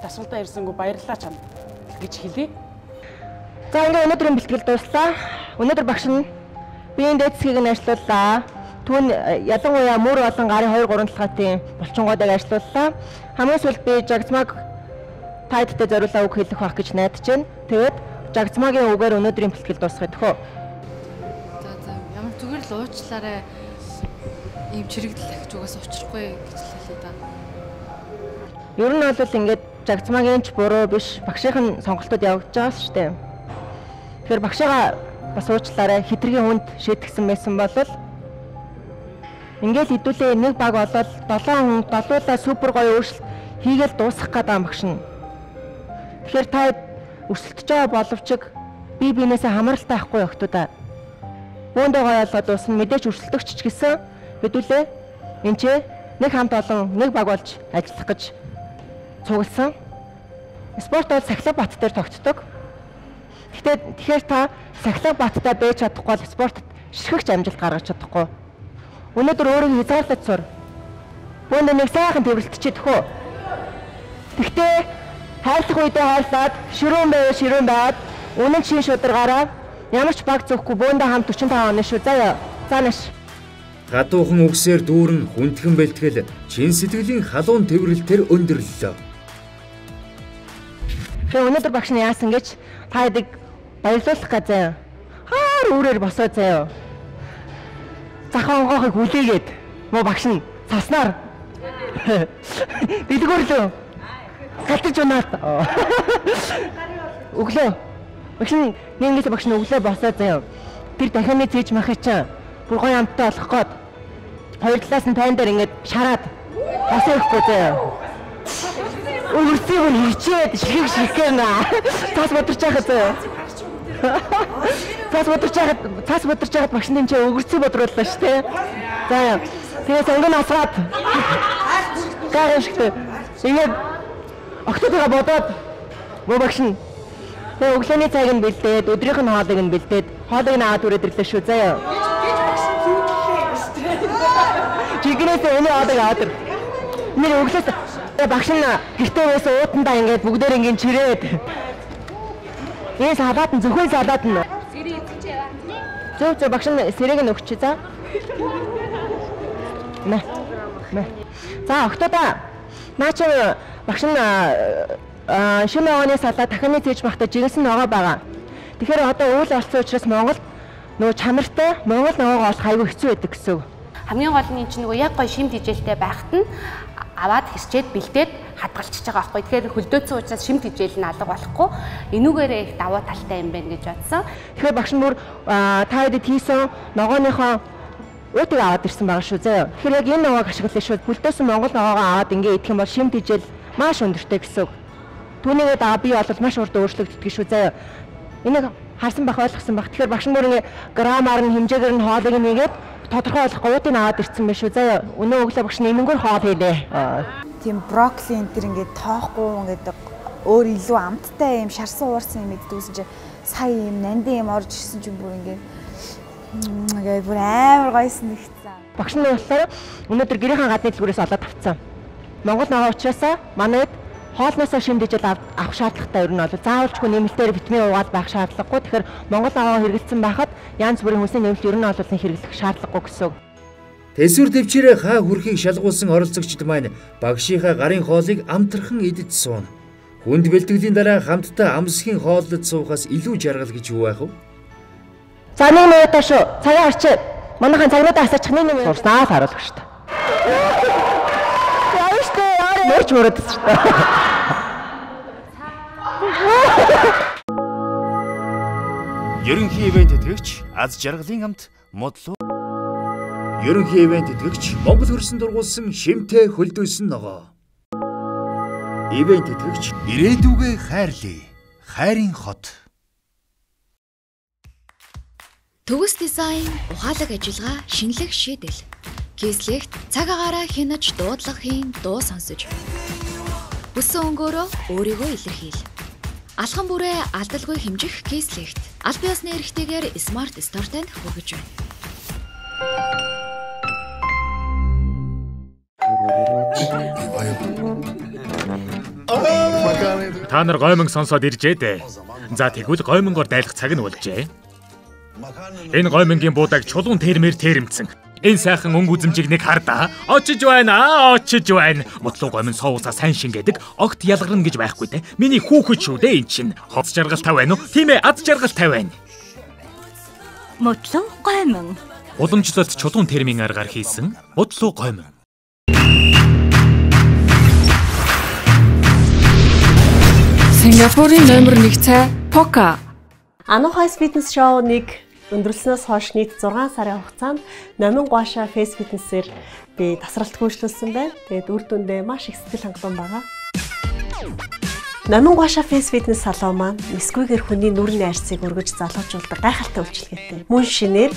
Дасгалтаа ирсэнгүү баярлалаа чам гэж хэлье. За ингээ өнөөдрийн бэлтгэл дууслаа. Өнөөдөр багш нь биеийн дээд засгийг нь ажиллууллаа. Түүн ялангуяа мөр болон гарын 2-3 талгаатын булчингуудыг ажиллууллаа. Хамгийн сүүлд би жагцмаг тайдтай зориулаа үг хэлэх байх гэж найдаж байна. Тэгээд жагцмагийн үгээр өнөөдрийн бэлтгэл дуусгах гэх үү? За ямар зүгээр л уучлаарай. Ийм чирэгдэл дахиж угаас учрахгүй гэж хэлээ да. Ер нь бол ингээд жагцмагийн ч буруу биш, багшийн сонголтууд явагдаж байгаа шүү дээ. Тэгэхээр багшаа бас уучлаарай. Хитргийн хүнд шийтгсэн байсан бол ингээд хэдүүлээ нэг баг болоод 7 хүн долуулаа супер гоё өөрчлөлт хийгээл дуусгах гэдэг багш нь. Тэгэхээр та өсөлтөж байгаа боловч бие биенээсээ хамааралтай байхгүй охтуудаа. Бөөндөө гоёлоо дуусна мэдээж өрсөлдөгч ч гэсэн хэдүүлээ энэ ч нэг хамт олон нэг баг болж ажиллах гэж цугласан. Спорт бол Сахилбат дээр тогтдог. Тэгэхээр та Сахилбаттай байж чадахгүй бол спортод ширхэгч амжилт гаргаж чадахгүй. Өнөөдөр өөрийгөө хязгаарлаж сур. Бөөндөө нэг сайхан төвлөлтчихэд хөө. Гэхдээ хайрлах үедээ хайрлаад ширүүн байгаад үнэн шин шударгаараа ямар ч баг зөөхгүй бөөндөө хамт 45 оны шүү заяа. Заанаш. Гадуухан үгсээр дүүрэн хүндхэн бэлтгэл чин сэтгэлийн халуун тэмрэлтээр өндөрлөлөө. Өнөөдөр багш нь яасан гэж та хэдийг баярлуулах гэж заяа. Хаар үрээр босоо заяа. Захаан гоохыг үлээгээд муу багш нь цаснаар дэлгүүрлөө. Галтаж унаад. Өглөө. Багш нь нэгээс багш нь өглөө босоо заяа. Тэр дахианы зээж махичаа бүр гоё амттай болох гээд хоёр талаас нь тань дээр ингэж шараад босоо ихгүй заяа. Өөрсдөө хийчээд ширхгэнэ. Цаас бодорч байхад заяа. Цаас бодорч байхад багш нь энэ өгөрцөө бодрууллаа шүү дээ. Заяа. Тэгээс өнгөн асгаад. Гайхашигтай. Тэгээд октодоо бодоод муу багш нь тэгээ өглөөний цайг нь бэлдээд өдрийнх нь хоолыг нь бэлдээд хоолыг нь аваад үрээд ирлээ шүү заяа. Чигнээс энэ хоолыг аваад нэр өглөөс багш нь гэртээ байсан уутандаа ингээд бүгдээр ингээд чирээд энэ салаад нь зөвхөн салаад нь сэрэг эзэж яваа. Зөв багш нь сэрэг нь өгч за. Мэ. За октодоо наач багш нь шинэ огоны салаад дахины зээж махтай жигсэн ногоо байгаа. Тэгэхээр одоо үйл олцсон учраас Монголд нөгөө чанартай Монгол ногоогоо олох аюу хэцүү байдаг гэсэн. Хамгийн гол нь чинь нөгөө яг гоё шим тижээлтэй байхад нь аваад хэрчээд бэлдээд хадгалчихж байгаа байхгүй. Тэгэхээр хөлдөөцсөн учраас шим тижээл нь алга болохгүй. Энүүгээрээ их давуу талтай юм байна гэж бодсон. Тэгэхээр багш нь бүр та хэд хийсэн ногооныхоо уудыг аваад ирсэн байгаа шүү заяа. Тэгэхээр яг энэ ногоог ашиглаж шүү. Хөлдөөсөн Монгол ногоогоо аваад ингээ идэх юм бол шим тижээл маш өндөртэй гэсэн. Түүнийгээ даа би бол маш урд өөрчлөгддөг шүү заяа. Энийг харсан бах ойлгосон бах. Тэгэхээр багш нар ингээ грамаар нь хэмжээгээр нь хоолыг нэгээд тодорхой ойлгох уудыг аваад ирсэн байх шүү заяа. Өнөө өглөө багш нэмэнгөр хоол хийлээ. Тийм брокколи энэ төр ингээ тоохгүй ингээ өөр илүү амттай юм шарсан уурсан юм иддгүйсэн чи сая юм нандин юм орж ирсэн ч юм бүр ингээ бүр амар гойсон нэгцсэн. Багш нар болохоор өнөөдөр гэрийн гадны дэлгүүрээс олоод авцсан. Монгол ногоо учраас манайд хоолноосоо шимдэж авах шаардлагатай ер нь бол заавалчгүй нэмэлтээр витамин уугаад байх шаардлагагүй. Тэгэхээр Монгол ногоо хэрэглэсэн байхад янз бүрийн хүнсний нэмэлт ер нь бол хэрэглэх шаардлагагүй гэсэн. Тэсвэр төвчээрээ хаа хүрхийг шалгуулсан оролцогчид маань багшийнхаа гарын хоолыг амтархан идэж суuna. Хүнд бэлтгэлийн дараа хамтдаа амсгийн хооллож суухаас илүү жаргал гэж юу байх вэ? За 1 минут шүү. Цагаа арчээ. Манайхан цагнуудаа асаачих 1 минут. Сурснаа харуулах шүү дээ. Яа штэ яа мөрч мөрөд шүү дээ. Ерөнхий ивент тэтгэгч аз жаргалын хамт модлоо. Ерөнхий ивент тэтгэгч Монгол хөрсөн дургуулсан шимтэй хөлдөөсөн ногоо. Ивент тэтгэгч ирээдүгээ хайрлаа. Хайрын хот. Төгс дизайн, ухаалаг ажиллагаа, шинэлэг шийдэл. Кейслэгт цаг агаараа хянаж дуудлагын дуу сонсож. Бүсэн өнгөөрөө өөрийгөө илэрхийл. Алхан бүрээ алдалгүй хэмжих кейслэгт. Аль биесны эрхтэйгээр Smart Store танд хүргэж байна. Та нар гоймонг сонсоод иржээ дээ. За тэгвэл гоймонгоор дайлах цаг нь болжээ. Энэ гоймонгийн буудаг чулуун термээр тэрэмцэн. Энэ сайхан өнгө үзэмжийг нэг хардаа. Очиж байна. Мотлоо гомин соусаа сайн шингээдэг. Огт ялгарна гэж байхгүй те. Миний хүүхэд шүү дээ эн чинь. Хоц жаргалтай байна уу? Тийм ээ, аз жаргалтай байна. Мотлоо гомин. Уламжлалт чулуун термийн аргаар хийсэн мотлоо гомин. Сингапурын номер 1 цай Poca. Анухайс фитнес шоу 1 өндөрлснөөс хойш нийт 6 сарын хугацаанд номин гуаша фейс фитнесээр би тасралт хөөшлүүлсэн байна. Тэгээд үр дүндээ маш их сэтгэл хангалуун байгаа. Номингуаша Face Fitness салон маань эсгүйгээр хүний нүрийн арьсыг өргөж залуужуулдаг гайхалтай үйлчилгээтэй. Мөн шинээр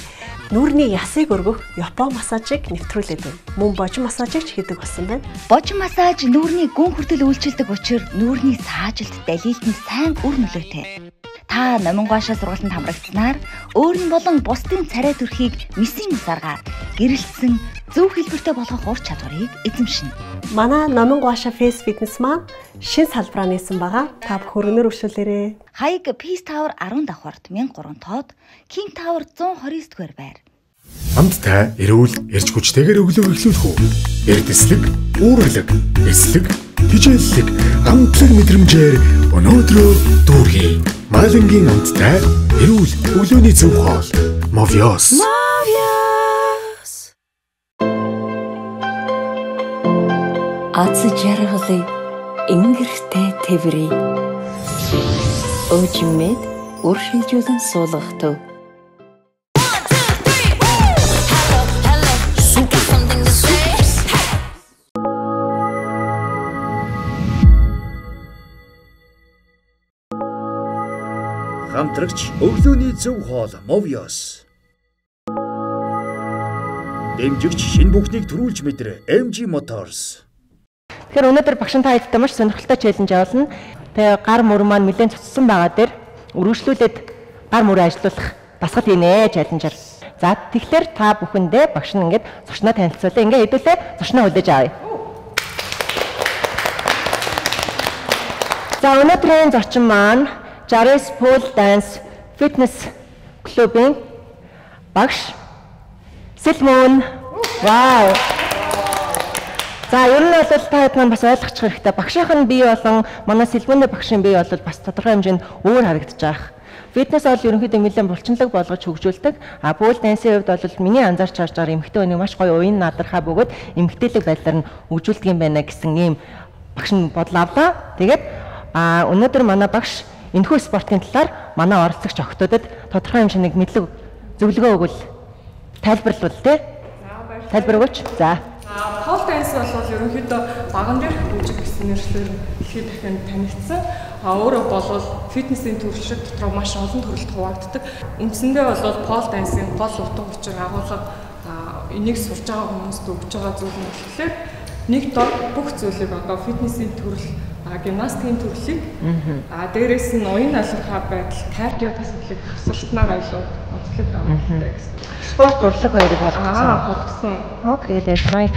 нүрийн ясыг өргөх Япон массажийг нэвтрүүлээд байна. Мөн божим массажийг ч хийдэг болсон байна. Божим массаж нүрийн гүн хүртэл үйлчилдэг учраас нүрийн саажилт далилтанд сайн үр нөлөөтэй. Та Номингуаша сургалтанд хамрагдсанаар өөрийн болон бусдын царай төрхийг месийн усаргаар гэрэлтсэн зөв хэлбэртэй болгох ур чадварыг эзэмшинэ. Манай Номингуаша Face Fitness маань шин салбараа нээсэн байгаа. Та хөрөнөр өршөөлээрэй. Хаяг Peace Tower 10 давхарт 1003 тоод, King Tower 129 дугаар байр. Хамтдаа эрүүл, эрч хүчтэйгээр өглөө эхлүүлэх үү? Эрдэслэг, үүрлэг, эслэг, хичээллэг, амтлаг мэдрэмжээр өнөөдрөө дүүргэе. Малингийн хамтдаа эрүүл өглөөний зөв хоол. Movios. Аз жаргалыг ингэртэй тэврий. Өчмэд уршилжүүлэн суулгахтав. Хамтрагч өглөөний зөв хоол Movios. Дэмжигч шинэ бүхнийг төрүүлж мэдрэ MG Motors. Тэгэхээр өнөөдөр багшин та хэдтэй маш сонирхолтой челленж явуулна. Тэгээ гар мөр маань нэлээд цуцсан байгаа дээр өргөжлүүлээд гар мөрөө ажилуулах басгадийнэ челленжээр. За тэгэхээр та бүхэндээ багш нь ингээд зочноо танилцуулъя. Ингээд хэдүүлээ зочноо хүлээж авъя. За өнөөдрийн зочин маань Jares Pole Dance Fitness клубын багш Сэлмөн. Вау. За ер нь бол та хэд маань бас ойлгочих хэрэгтэй. Багшийнх нь бие болон манай Сэлмөний багшийн бие бол бас тодорхой хэмжээнд өөр харагдаж байгаа. Фитнес бол ерөнхийдөө нэлээд булчинлаг болгож хөгжүүлдэг. А пол дансийн хувьд бол миний анзаарч харж байгаа эмэгтэй хүний маш гоё уян надархаа бөгөөд эмэгтэйлэг байдлаар нь хөгжүүлдэг юм байна гэсэн ийм багш нь бодол авлаа. Тэгээд өнөөдөр манай багш энэхүү спортын талаар манай оролцогч охтуудад тодорхой хэмжээний мэдлэг зөвлөгөө өгвөл тайлбарлавал тий. Тайлбар өгөөч. За. Пол данс бол ерөнхийдөө баган дээр хөгжих гэсэн нэршлэр дэлхийд дахинд танигдсан. Өөрөө бол фитнесийн төрөлшид дотор маш олон төрөлд хуваагддаг. Үндсэндээ бол пол дансын гол утга учир агуулга энийг сурж байгаа хүмүүст өгж байгаа зүйл нь болохоор нэг дор бүх зүйлийг одоо фитнесийн төрөл гимнастикийн төрлийг дээрээс нь уян алхах байдал, кардио тасалбарыг хөсөлтнээр айлуу онцлог авдаг гэсэн. Спорт урлаг хоёрыг болгосон. Болгосон. Окей, that's right.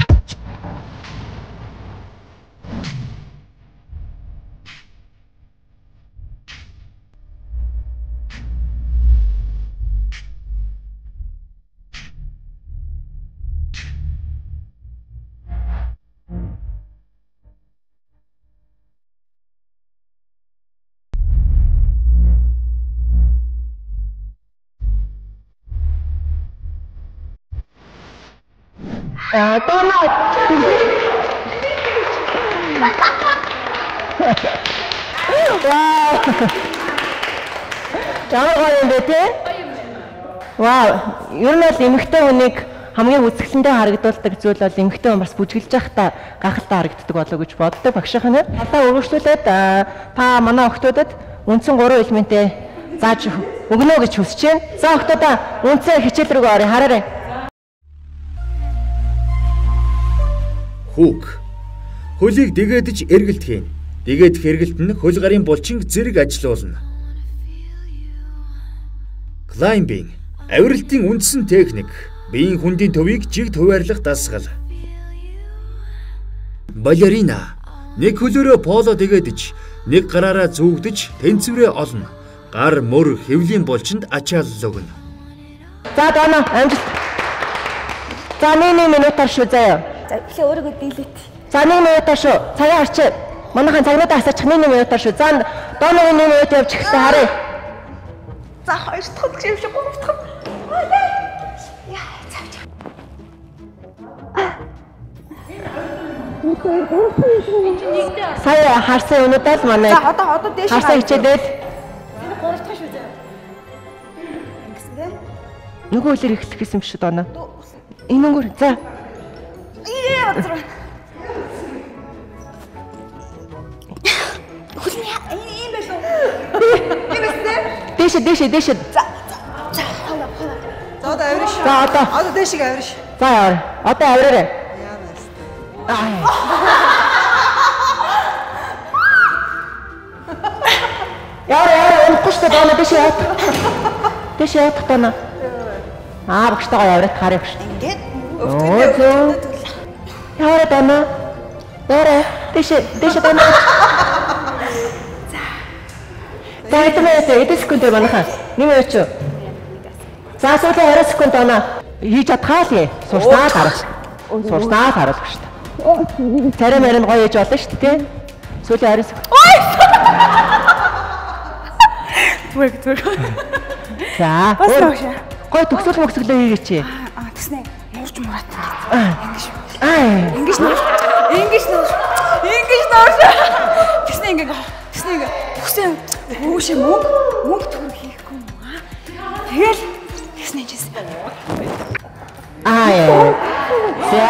Вау, ер нь бол эмэгтэй хүнийг хамгийн үзэсгэлэнтэй харагдуулдаг зүйл бол эмэгтэй хүн бас бүжгэлж байхдаа гахалтай харагддаг болов гэж боддог багшийнх нь. Одоо өргөжлүүлээд та манай охтуудад үндсэн 3 элементээ зааж өгнө гэж хүсэж байна. За охтуудаа үндсэн хичээл рүү орё, хараарай. Хүүг. Хөлийг дэгээдэж эргэлдэхин. Дэгэдэх эргэлт нь хөл гарын булчин зэрэг ажиллуулна. Climbing. Авиралтын үндсэн техник. Биеийн хүндийн төвийг жиг хуваарлах дасгал. Балерина. Нэг хөлөөрөө поло дэгээдэж, нэг гараараа зүгдэж тэнцвэрээ олно. Гар мөр хэвлийн булчинд ачаалал өгнө. За доноо амжилт. За 1 минутаар шүү заяа. За ихээ өөрийгөө дийлээд. За 1 минутаар шүү. Цагаа харчаа. Манайхан цагнуудаа асаачих 1 минутаар шүү. За доноо 1 минут явж эхэллээ харъя. За 2 дахь удаа явж 3 дахь. Яа, цаавч. Сая харсан өнөдөө л манай. За одоо дээш харсан хичээлэл. 3 дахь шүү заяа. Ингэсгээ. Нөгөө үлэр эхлэх гэсэн юм шүү доноо. Энэ өнгөр. За. Хөлний Дээш. За одоо авирш. За одоо дээшиг авирш. За яваа. Одоо авираарай. Яа, унахгүй шүү дээ. Дээш яа. Дээш яа тана. Багштайгаа яваад харъя шүү. Ингээд. Яа дана. Яа. Дээш дана. За эдгээр секунд манайхаа. Нэмээч. За сүүлээ 20 секунд оноо хийж чадхаа л сурснаа харах. Сурснаа харуулах шүү дээ. Тарим гоё хийж болно шүү дээ. Сүүлээ 20 секунд. Ой! Түг. За. Гоё төгсгөл хийгээч. Тэснэ. Нуурч мурат. Ингэж нуур. Тэснэ ингээ. Төгсөн. Өөшөө мөнгө төгрөг хийхгүй юм аа. Тэгэл тэснэ жис. За.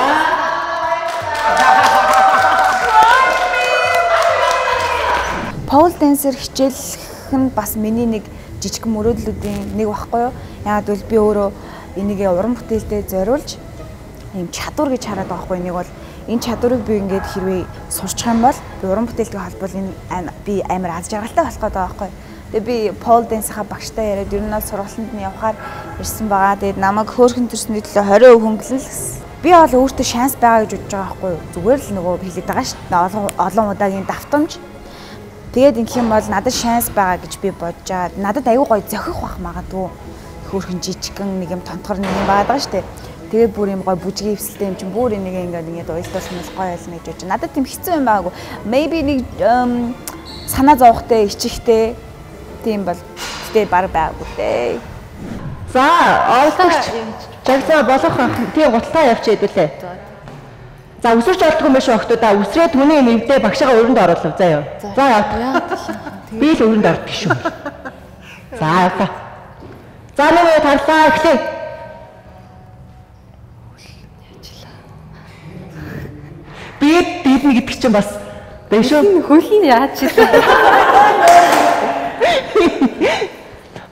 Пол дэнсер хичээлэх нь бас миний нэг жижиг мөрөөдлүүдийн нэг багхгүй юу? Яагаад гэвэл би өөрөө энийгээ уран бүтээлтэд зориулж ийм чадвар гэж хараад байгаа байхгүй. Нэг бол энэ чадварыг би ингээд хэрвээ сурчих юм бол би уран бүтээлтэй холбоол би амар аз жаргалтай болох гэдэг байгаа байхгүй. Тэгээ би пол дэнсийнхаа багштай яриад ер нь сургалтанд нь явахаар ирсэн байгаа. Тэгээд намайг хөөрхөн төрсний төлөө 20% хөнгөлөн л гэсэн. Би бол өөртөө шанс байгаа гэж бодож байгаа байхгүй. Зүгээр л нөгөө хэлээд байгаа шүү дээ. Олон удаагийн давтамж. Тэгээд ингэх юм бол надад шанс байгаа гэж би бодож байгаа. Надад аюу гоё зохих бах магадгүй. Хөөрхөн жижигхэн нэг юм тонтгор нэг юм байгаа шүү дээ. Тэгээд бүр юм гоё бүжгийн эвсэлтэй юм чинь бүр энийг ингээд уйлдуулсан бол гоё байлна гэж бодож. Надад тийм хэцүү юм байгаагүй. Maybe нэг санаа зовхтой, ичихтэй тийм бол гэтээ баг байгаагүй дээ. За, ойлгооч. Жагсаа болох тийм гуталтай явчих хэдүүлээ. За, үсэрч олдгүй юм шүү охтуудаа. Үсрээ түүний нэрдээ багшаага өрөнд оруулав заа юу. За, яа. Би л өрөнд ордог шүү. За, яа. За, нэг тарлаа эхлэе. Бид нэг гэдэг чинь бас дээ шүү. Хөл нь яаж чилээ.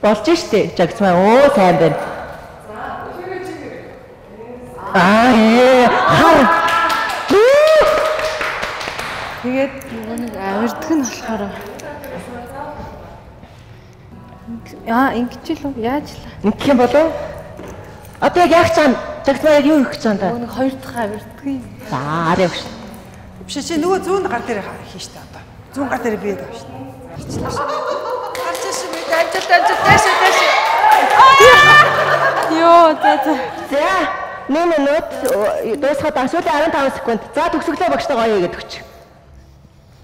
Болж штэ. Жагсмаа сайн байна. Тэгээд нэг авирдаг нь болохоор ингэж л яаж л ингэх юм болов? Одоо яг цаана жагсмаа яг юу хийх гэж байна та? Нэг хоёр дахь авирдаг юм. За арай биш. Биш чи нөгөө зүүн гар дээр хийн штэ одоо. Зүүн гар дээр бие даа штэ. Гарч шим дайж. Йоо за. За. Нэг минут дуусгаад сүүлийн 15 секунд. За төгсгөлөө багштай гоё хийгээд өгч.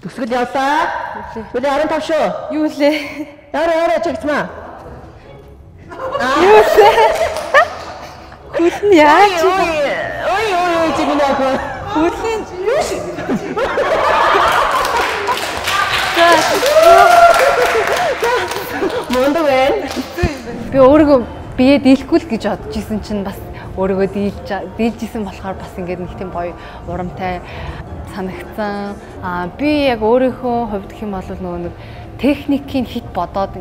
Төгсгөл явлаа. Сүүлийн 15 шүү. Юу лээ? Яараа чигцмаа. Юу лээ? Хөл нь яаж? Ой чигнээх. Хөл нь. Монд вэ? Би өөрийгөө бие дийлэхгүй л гэж бодож исэн чинь бас өөрийгөө дийлжсэн болохоор бас ингээд нэг тийм гоё урамтай санагдсан. Би яг өөрийнхөө хувьд гэх юм бол нөгөө нэг техникийн хит бодож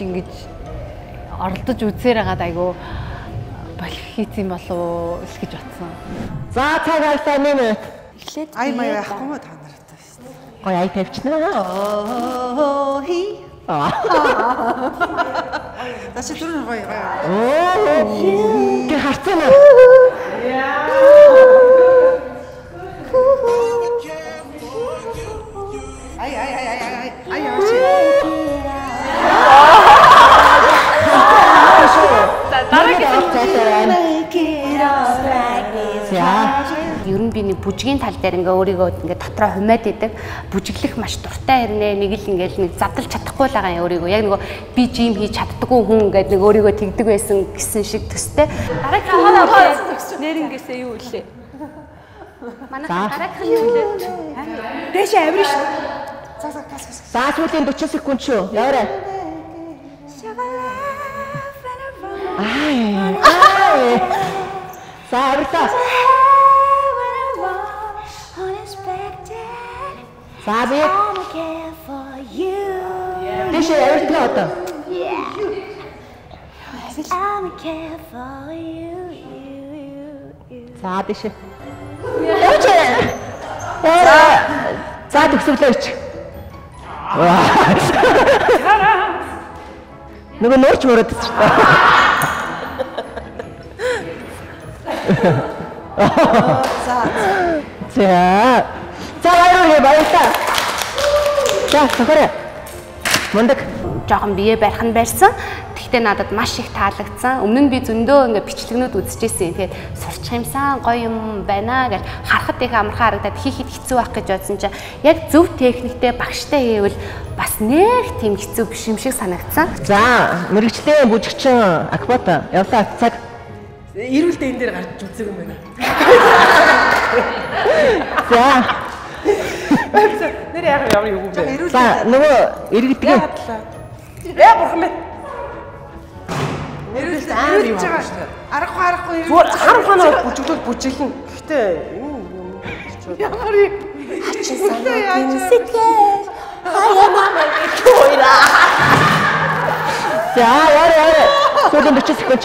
ингэж оролдож үзээр хагаад айгу болох хийц юм болов уу гэж бодсон. За цаг хайлтаа 1 минут. Эхлээд ай маяг яахгүй мó та нартай шүү дээ. Гоё ай тавьчихна. Тасч түрэн гоё. Гэ харцана. Ер нь би нэг бүжгийн тал дээр ингээ өөрийгөө ингээ дотроо хумаад идэг. Бүжиглэх маш дуртай хэрнээ нэг л ингээл нэг задлж чадахгүй л байгаа юм өөрийгөө. Яг нөгөө би жим хийж чаддаггүй хүн ингээд нэг өөрийгөө тэгдэг байсан гэсэн шиг төстэй. Дараагийн нэрнгээсээ юу үлээ? Манай дараагийн үлээ. Дэш авирш. За сүүлийн 40 секунд шүү. Яваарай. За авиртаа. За би. Дэшээ авиртлаа одоо. За дэшээ. За төгсөглөөч. Нөгөө нөрч мөрөд ч та. За баярлалаа. За сохороо. Мундаг жоохон бие барих нь байрсан. Гэхдээ надад маш их таалагдсан. Өмнө нь би зөндөө ингээ бичлэгнүүд үзчихсэн. Тэгээд сурчих юмсан гоё юм байна гэж харахад их амархан харагдаад хийхэд хэцүү байх гэж бодсон чинь яг зөв техниктэй багштай хийвэл бас нэг тийм хэцүү биш юм шиг санагдсан. За мэрэгчлийн бүжигчин Акбата явлаа цаг. Ирүүлдэ энэ дээр гарч үзэг юм байна. За нэр яг ямар юм бэ? За нөгөө иргэдгээ. Бурхан минь. Нэрүүлж амар юм байна шүү дээ. Арахгүй. Харанханаа бүжиглүүл бүжиглэн. Гэхдээ ямар юм? Хачин санаа сэтгэл. Хаяа мамаа чуйра. За яа. Сүүлийн 40 секунд ч.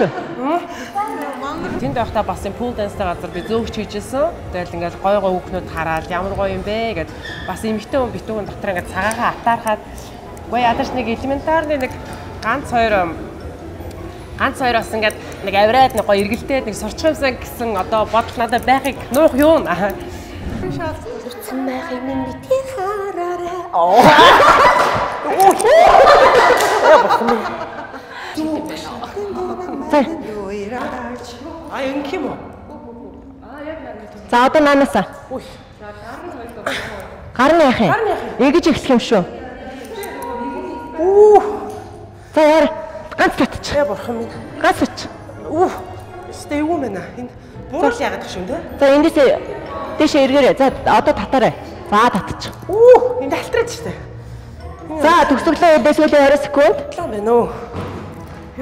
Тэнд байхдаа бас юм пул дэнстэй газар би зөөгч хийжсэн. Тэгэл ингээл гой хүүхнүүд хараад ямар гоё юм бэ гэд бас эмэгтэй хүн битүүгэн дотор ингээд цагаагаа атаархаад гоё ядаж нэг элементарны нэг ганц хоёр бас ингээд нэг авираад нэг гоё эргэлдээд нэг сурчих юмсан гэсэн одоо бодол надад байхыг нуух юу наа. Урцсан байхыг минь битгий хараарай. Инким үү? За одоо наанасаа. Гарны яах юм? Эгэж эхлэх юм шүү. За яар ганц татчих. Бурхан минь. Ганц тач. Өстэй юу мэнэ? Энэ буурал яагаад гэх юм бэ? За эндээс дэшээ эргээрээ. За одоо татаарай. За татчих. Энд алтраад штэ. За төгсөглөө эдээс үлээ 20 секунд. Лаа мэн үү?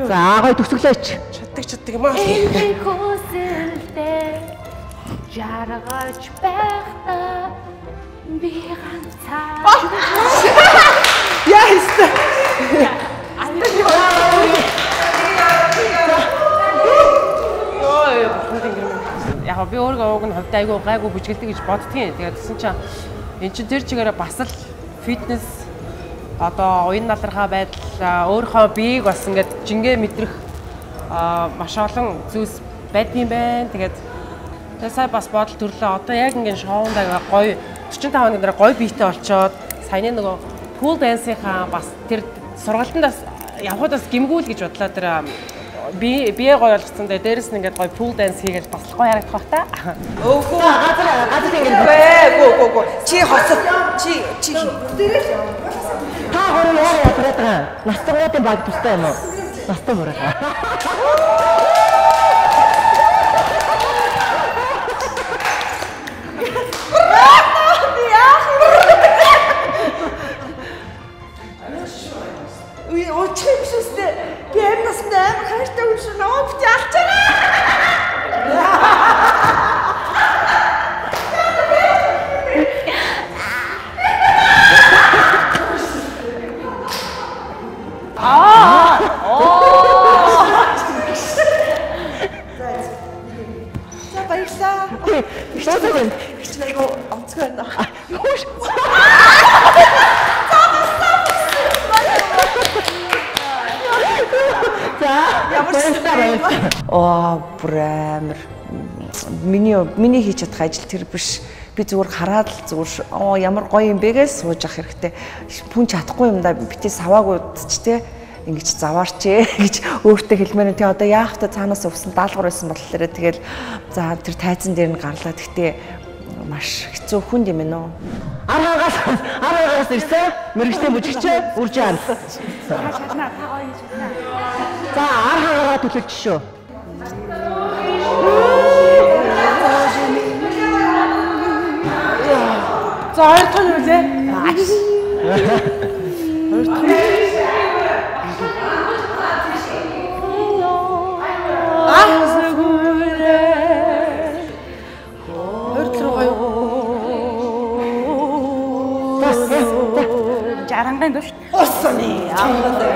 За гоё төгсөглөөч. Чаддаг юм аа. Хөсөлдөө жаргаж байхдаа би ганцаа. Яста. Яг би өөрөө уг нь хувьдаа айгүй гайгүй бүжгэлдэг гэж боддгийн. Тэгээд тэгсэн чинь эн чинь тэр чигээрээ бас л фитнес одоо уян налархаа байдал өөрийнхөө биеийг бас ингээд жингээ мэдрэх маш олон зүйлс байдсан байна. Тэгээд сая бас бодол төрлөө. Одоо яг ингээд шоундаа гоё 45 минут гоё биетэй болчоод саяны нөгөө пул дэнсийнхаа бас тэр сургалтандаас явхад бас гимгүүл гэж бодлоо тэр бие гоё болгоцсон. Дээрээс нь ингээд гоё пул дэнс хийгээл бас гоё харагдах бах та. Өөхөө газар ингээд гоо. Чи хоцод. Чи. Та өөрөө яараа яриад байгаа. Настангуудын баг тустай юм уу? Настан бүрээ. Оччихстэй. Би амнаас амар хайртай хүн шүү. Нөө бити алчаарай. За баярлалаа. Штоцсон. Хичнээгөө онцгой байна. Бүр амар миний хийж чадах ажил тэр биш. Би зүгээр хараад л зүгээр ямар гоё юм бэ гэж сууж ах хэрэгтэй. Хүн чадахгүй юм да бити саваагууд ч те ингэж заваарч гэж өөртөө хэлмээр тий одоо яах вэ цаанаас өвсөн даалгавар байсан болохоор тэгэл за тэр тайзан дээр нь гарлаа. Гэхдээ маш хэцүү хүнд юм ээ нөө. Араагаас ирсэн мэрэгчтэй бүжигчээ үрж аана. За араагаа төлөвч шүү. За хоёр тон үлээ. Хоёр тон. Жарангын дэвш. Сони амгадаг.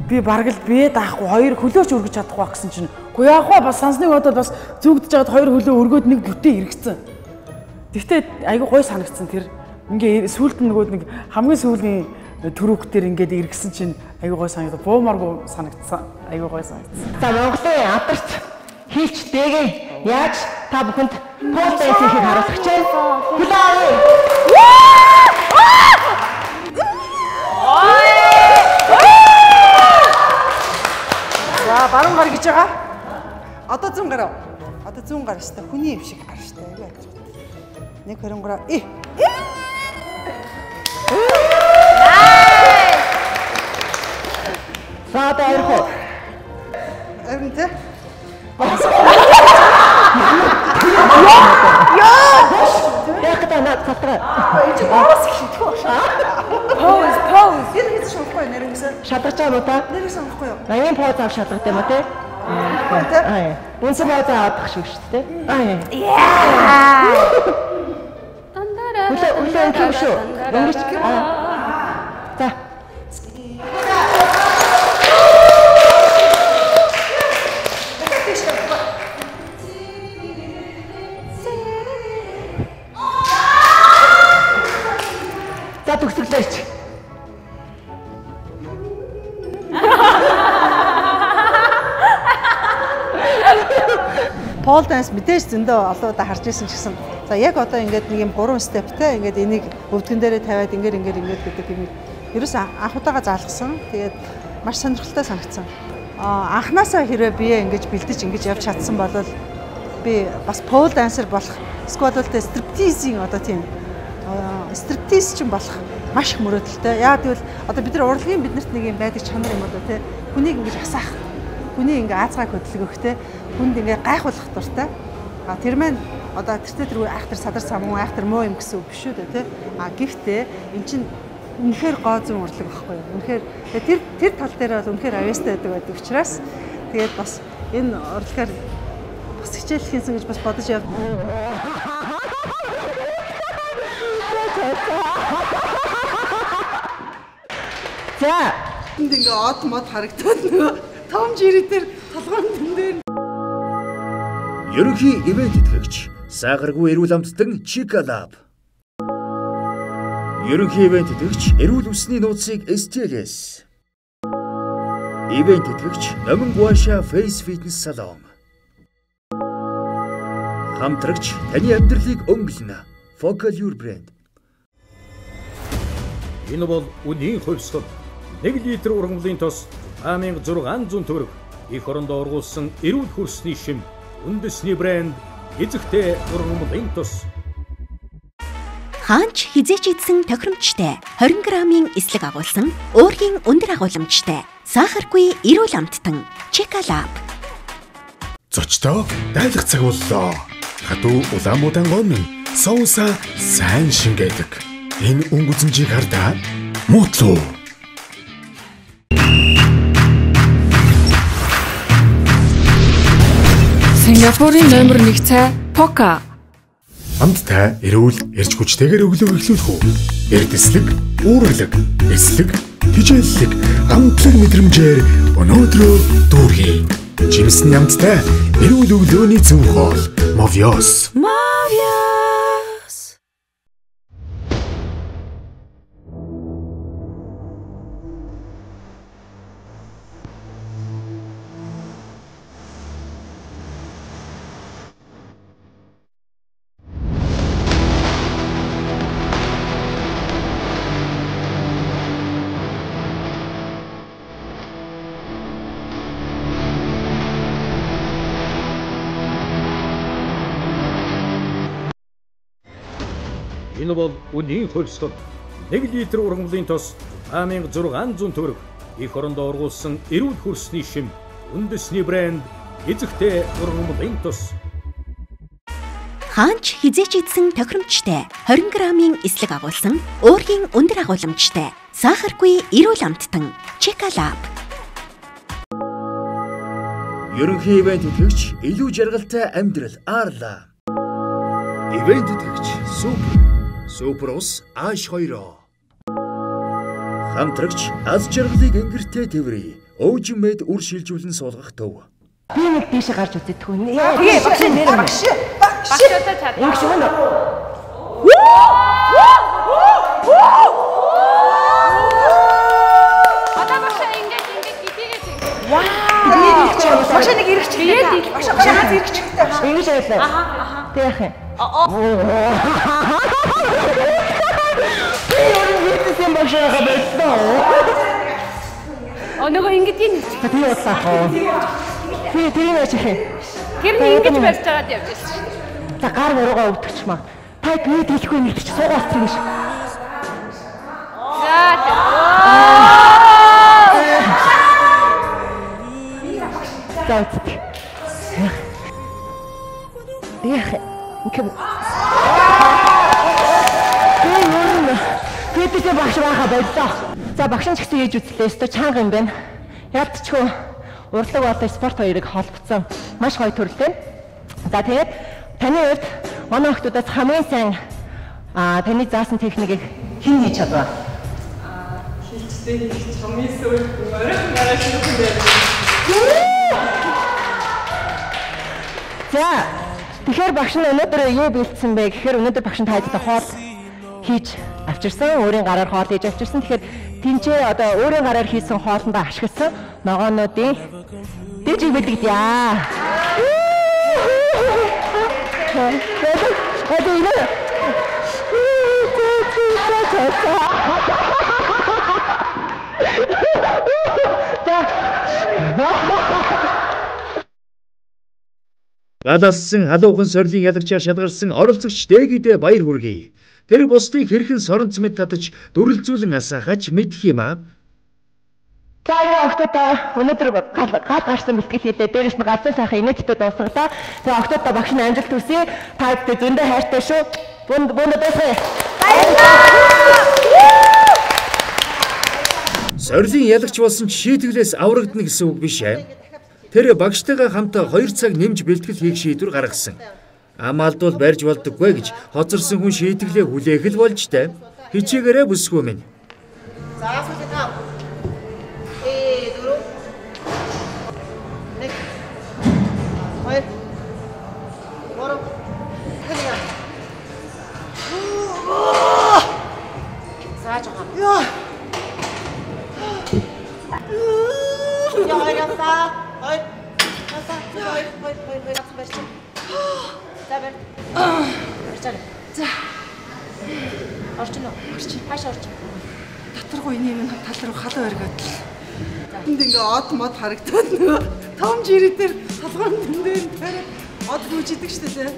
Би бараг л бие даахгүй хоёр хөлөөч өргөж чадахгүй гэсэн чинь үгүй яах вэ бас сансныг бодоод бас зүгдэж жаад хоёр хөлөө өргөөд нэг бүтээ эргэцэн. Тэгтээ айгүй гой санагдсан тэр ингээ сүүлд нь нөгөө нэг хамгийн сүүлийн төрүүх дээр ингээд эргэсэн чинь айгүй гой санагдав. Буумаргүй санагдсан. Айгүй гой санагдсан. За Монголын алдарт хийч дээгэй. Яаж та бүхэнд пол дэнсийг харуулах гэж байна. Хүлээе. За баруун гар гэж байгаа. Одоо 100 гарав. Одоо 100 гар штэ. Хүний юм шиг гар штэ. Айгүй ажиг. 1 23. За одоо ярих. Эрэнтэй. Яг та над цатраа. Энд боос их шийдэх байна. Pose. Энэ хийж шохгүй нэрнгэсээ. Шадарч байгаа уу та? Нэрнгэс санахгүй юу? Аян поз авч шадардаг юм тий? Аа. Үнсэн поз авах шиг шүү дээ. Аа. Үлээ тийм шүү. Өнгөч. За. За төгсөглөөч. Пол данс мэдээж зөндөө олоодаа харж ирсэн ч гэсэн за яг одоо ингээд нэг юм 3 стептэй ингээд энийг өвдгөн дээрээ тавиад ингээд гэдэг юм. Ерөөс анх удаага заалгасан. Тэгээд маш сонирхолтой санагдсан. Анханасаа хэрвээ бие ингэж бэлдэж ингэж явж чадсан бол би бас пол дансер болох эсвэл стриптизийн одоо тийм стриптиз ч юм болох маш их мөрөөдөлтэй. Яа гэвэл одоо бид нар урлагийн биднэрт нэг юм байдаг чанар юм одоо тий. Хүнийг ингэж асаах. Хүний ингээ аазгайг хөдөлгөх те хүнд ингээ гайхуулах дуртай. Тэр маань одоо тэртээ айхтар садар самуу айхтар муу юм гэсэн үг биш үү те. Гэхдээ эн чинь үнэхээр гоо зүүн урлаг байхгүй юу. Үнэхээр тэр тал дээр бол үнэхээр авьяастай байдаг учраас тэгээд бас энэ урлагаар бас хичээл хийсэн гэж бас бодож яв. За энд ингээ од мод харагдаад нөгөө том жирийн дээр толгойн дээр ерөнхий ивент итгэгч саагаргүй эрүүл амттан Chika Lab. Ерөнхий ивент итгэгч эрүүл усны нууцыг STLS. Ивент итгэгч Номин Гуаша Face Fitness Salon. Хамтрагч таны амьдралыг өнгөлнө. Focal Your Brand. Энэ бол үнийн хувьсгал 1 литр ургамлын тос 8600 төгрөг их орондоо ургуулсан эрүүл хөрсний шим үндэсний брэнд эзэгтэй ургамлын тос. Хаанч хизээч идсэн тохиромжтой 20 грамын эслэг агуулсан уургийн өндөр агууламжтай сахаргүй эрүүл амттан Chika Lab. Зочдоо дайлах цаг боллоо. Хатуу улаамуудан гомн соуса сайн шингээдэг. Энэ өнгө үзмжийг хардаа муутлуу. Сингапурын номер 1 цай Poca. Амттай эрүүл эрч хүчтэйгээр өглөө эхлүүлэх үү? Эрдэслэг, ууралаг, эслэг, хичээллэг, амтлаг мэдрэмжээр өнөөдрөө дүүргий. Жимсний амттай эрүүл өглөөний зөв хоол Movios. Энэ бол үнийн хувьсгал 1 литр ургамлын тос 8600 төгрөг. Их орондоо ургуулсан эрүүл хөрсний шим үндэсний брэнд эзэгтэй ургамлын тос. Хаанч хизээч идсэн тохиромжтой 20 грамын эслэг агуулсан уургийн өндөр агуулмжтай сахаргүй эрүүл амттан Чекалаб. Ерөнхий ивент итгэгч илүү жаргалтай амьдрал Арла. Ивент итгэгч Супер ус H2. Хамтрагч аз жаргалыг ингэртэй тэврий. Өвжмэд үр шилжүүлэн суулгах төв. Би нэг тийш гарч үзэдэх үү? Тэгээ багш нэр юм. Багштай чад. Ингэж байна уу? Одоо багшаа ингэж гидээгээд. Вау! Багш нэг ирэх чихтэй. Багш ганц ирэх чихтэй. Ингэж байлаа. Тэг яах юм? Тийм багшаа гадаа. Нөгөө ингэж юм. Би бодлоо. Тийм яачих юм. Тэр нь ингэж барьж байгаад явж байсан шүү. За гар мөрөөгөө өвдөгч маа. Та тэгээд хэлэхгүй нэгч суугаад тийм ш. За. Яах юм. Гэдэг багш байхаа боллоо. За багшин ч гэсэн ээж үзлээ. Өстө чанга юм байна. Ялцчихгүй урлаг болон спорт хоёрыг холбоцсон маш гоё төрлөө. За тэгээд таны хувьд оноо охтуудаас хамгийн сайн таны заасан техникийг хэн хийж чадваа? Хилчтэй хамгийн сүүл мараа шинэ. За тэгэхээр багш нь өнөөдөр юу бэлдсэн бэ гэхээр өнөөдөр багш нь тайлбар хоол хийж авчирсан, өөрийн гараар хоол хийж авчирсан. Тэгэхээр тэнцээ одоо өөрийн гараар хийсэн хоолндоо ашигласан ногоонуудын дэжиг бэлдэгдээ. Гадаассан халуухан сорилын ялагчаар шалгарсан оролцогч Дэгидэ баяр хүргэе. Тэр бусдыг хэрхэн соронц мэд татаж дүрлзүүлэн асаахач мэдх юм аа. За октодоо өнөөдөр гад гарсан бэлтгэл хийлээ. Дээрээс нь галзуу сайхан инээдтэй дуусгалаа. Тэгээ октодоо багш нь амжилт хүсье. Та бүхэн зөндөө хайртай шүү. Бүнд дэсэ. Сорилын ялагч болсон ч шийтгэлээс аврагдана гэсэн үг биш ээ. Тэр багштайгаа хамт 2 цаг нэмж бэлтгэл хийх шийдвэр гаргасан. Амаалдвал барьж болдоггүй гэж хоцорсон хүн шийтгэлээ хүлээх л болж таа. Хичээгээрээ бүсгүй минь. За сүүлийн тав. Орчин уу? Хаашаа орчин? Доторгүй нэмэн тал руу халуу өргөд л. Энд ингээ од мод харагдаад нөгөө том жирий дээр толгойн дэндээр тарай од гүйжидэг шүү дээ.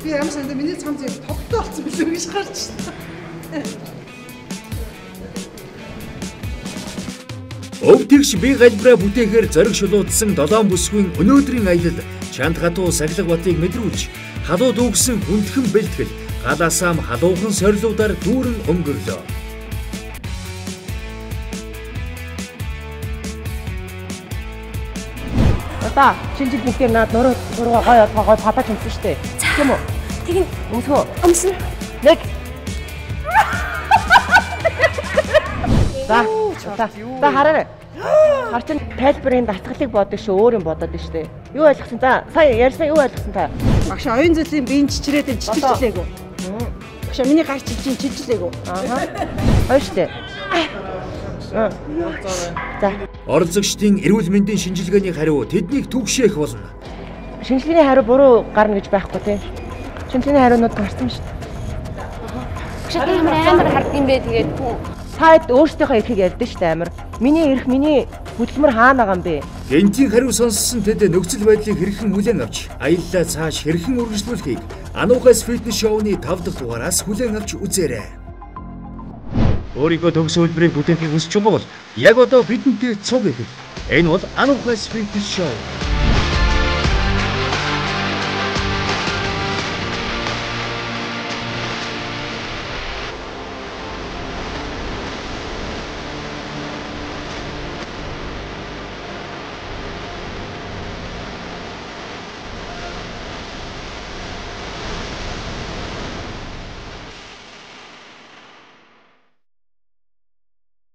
Би ямар санд миний цамц юм тогттой болсон билүү гэж гарч шээ. Өвдөгч би галбраа бүтээхээр зориг шулуудсан 7 бүсгүйн өнөөдрийн аялал чанд хатуу сахилга батыг мэдрүүлж халуу дүүгсэн хүндхэн бэлтгэл галаасаам халуухан сорилуудаар дүүрэн өнгөрлөө. Одоо шинэ жил бүгдээр наад нуруугаа гоё папаж өмсөн штэ. Тийм үү? Тэгин өмсгөө. Өмсөн. Нэг. За хараарай. Харчин тайлбарын датгалыг боддог шүү, өөр юм бодоод байна штэ. Юу ойлгосон та? Сая ярьсан юу ойлгосон та? Багш оюун зүйлийн биеийн чичрээд чичилжлээгүү. Багш миний гар чичилжлээгүү. Хоёр штэ. За. Оролцогчдын эрүүл мэндийн шинжилгээний хариу тэднийг түгшээх болно. Шинжилгээний хариу буруу гарна гэж байхгүй тийм. Шинжилгээний хариунууд гарсан шүү дээ. Багш амар хардсан бэ тэгээд Таад өөрсдийнхөө эрхийг ярьдэн шүү дээ амар. Миний эрх, миний хөдөлмөр хаана байгаа юм бэ? Гэнтийн хариу сонссон тэд нөхцөл байдлыг хэрхэн хүлээн авч аяллаа цааш хэрхэн үргэлжлүүлэхийг Ануухайс фитнес шоуны 5 дахь дугаараас хүлээн авч үзээрэй. Өөрийнхөө төгс хөлбөрийг бүтээхийг хүсч байгаа бол яг одоо бидэнтэй цуг их. Энэ бол Ануухайс фитнес шоу.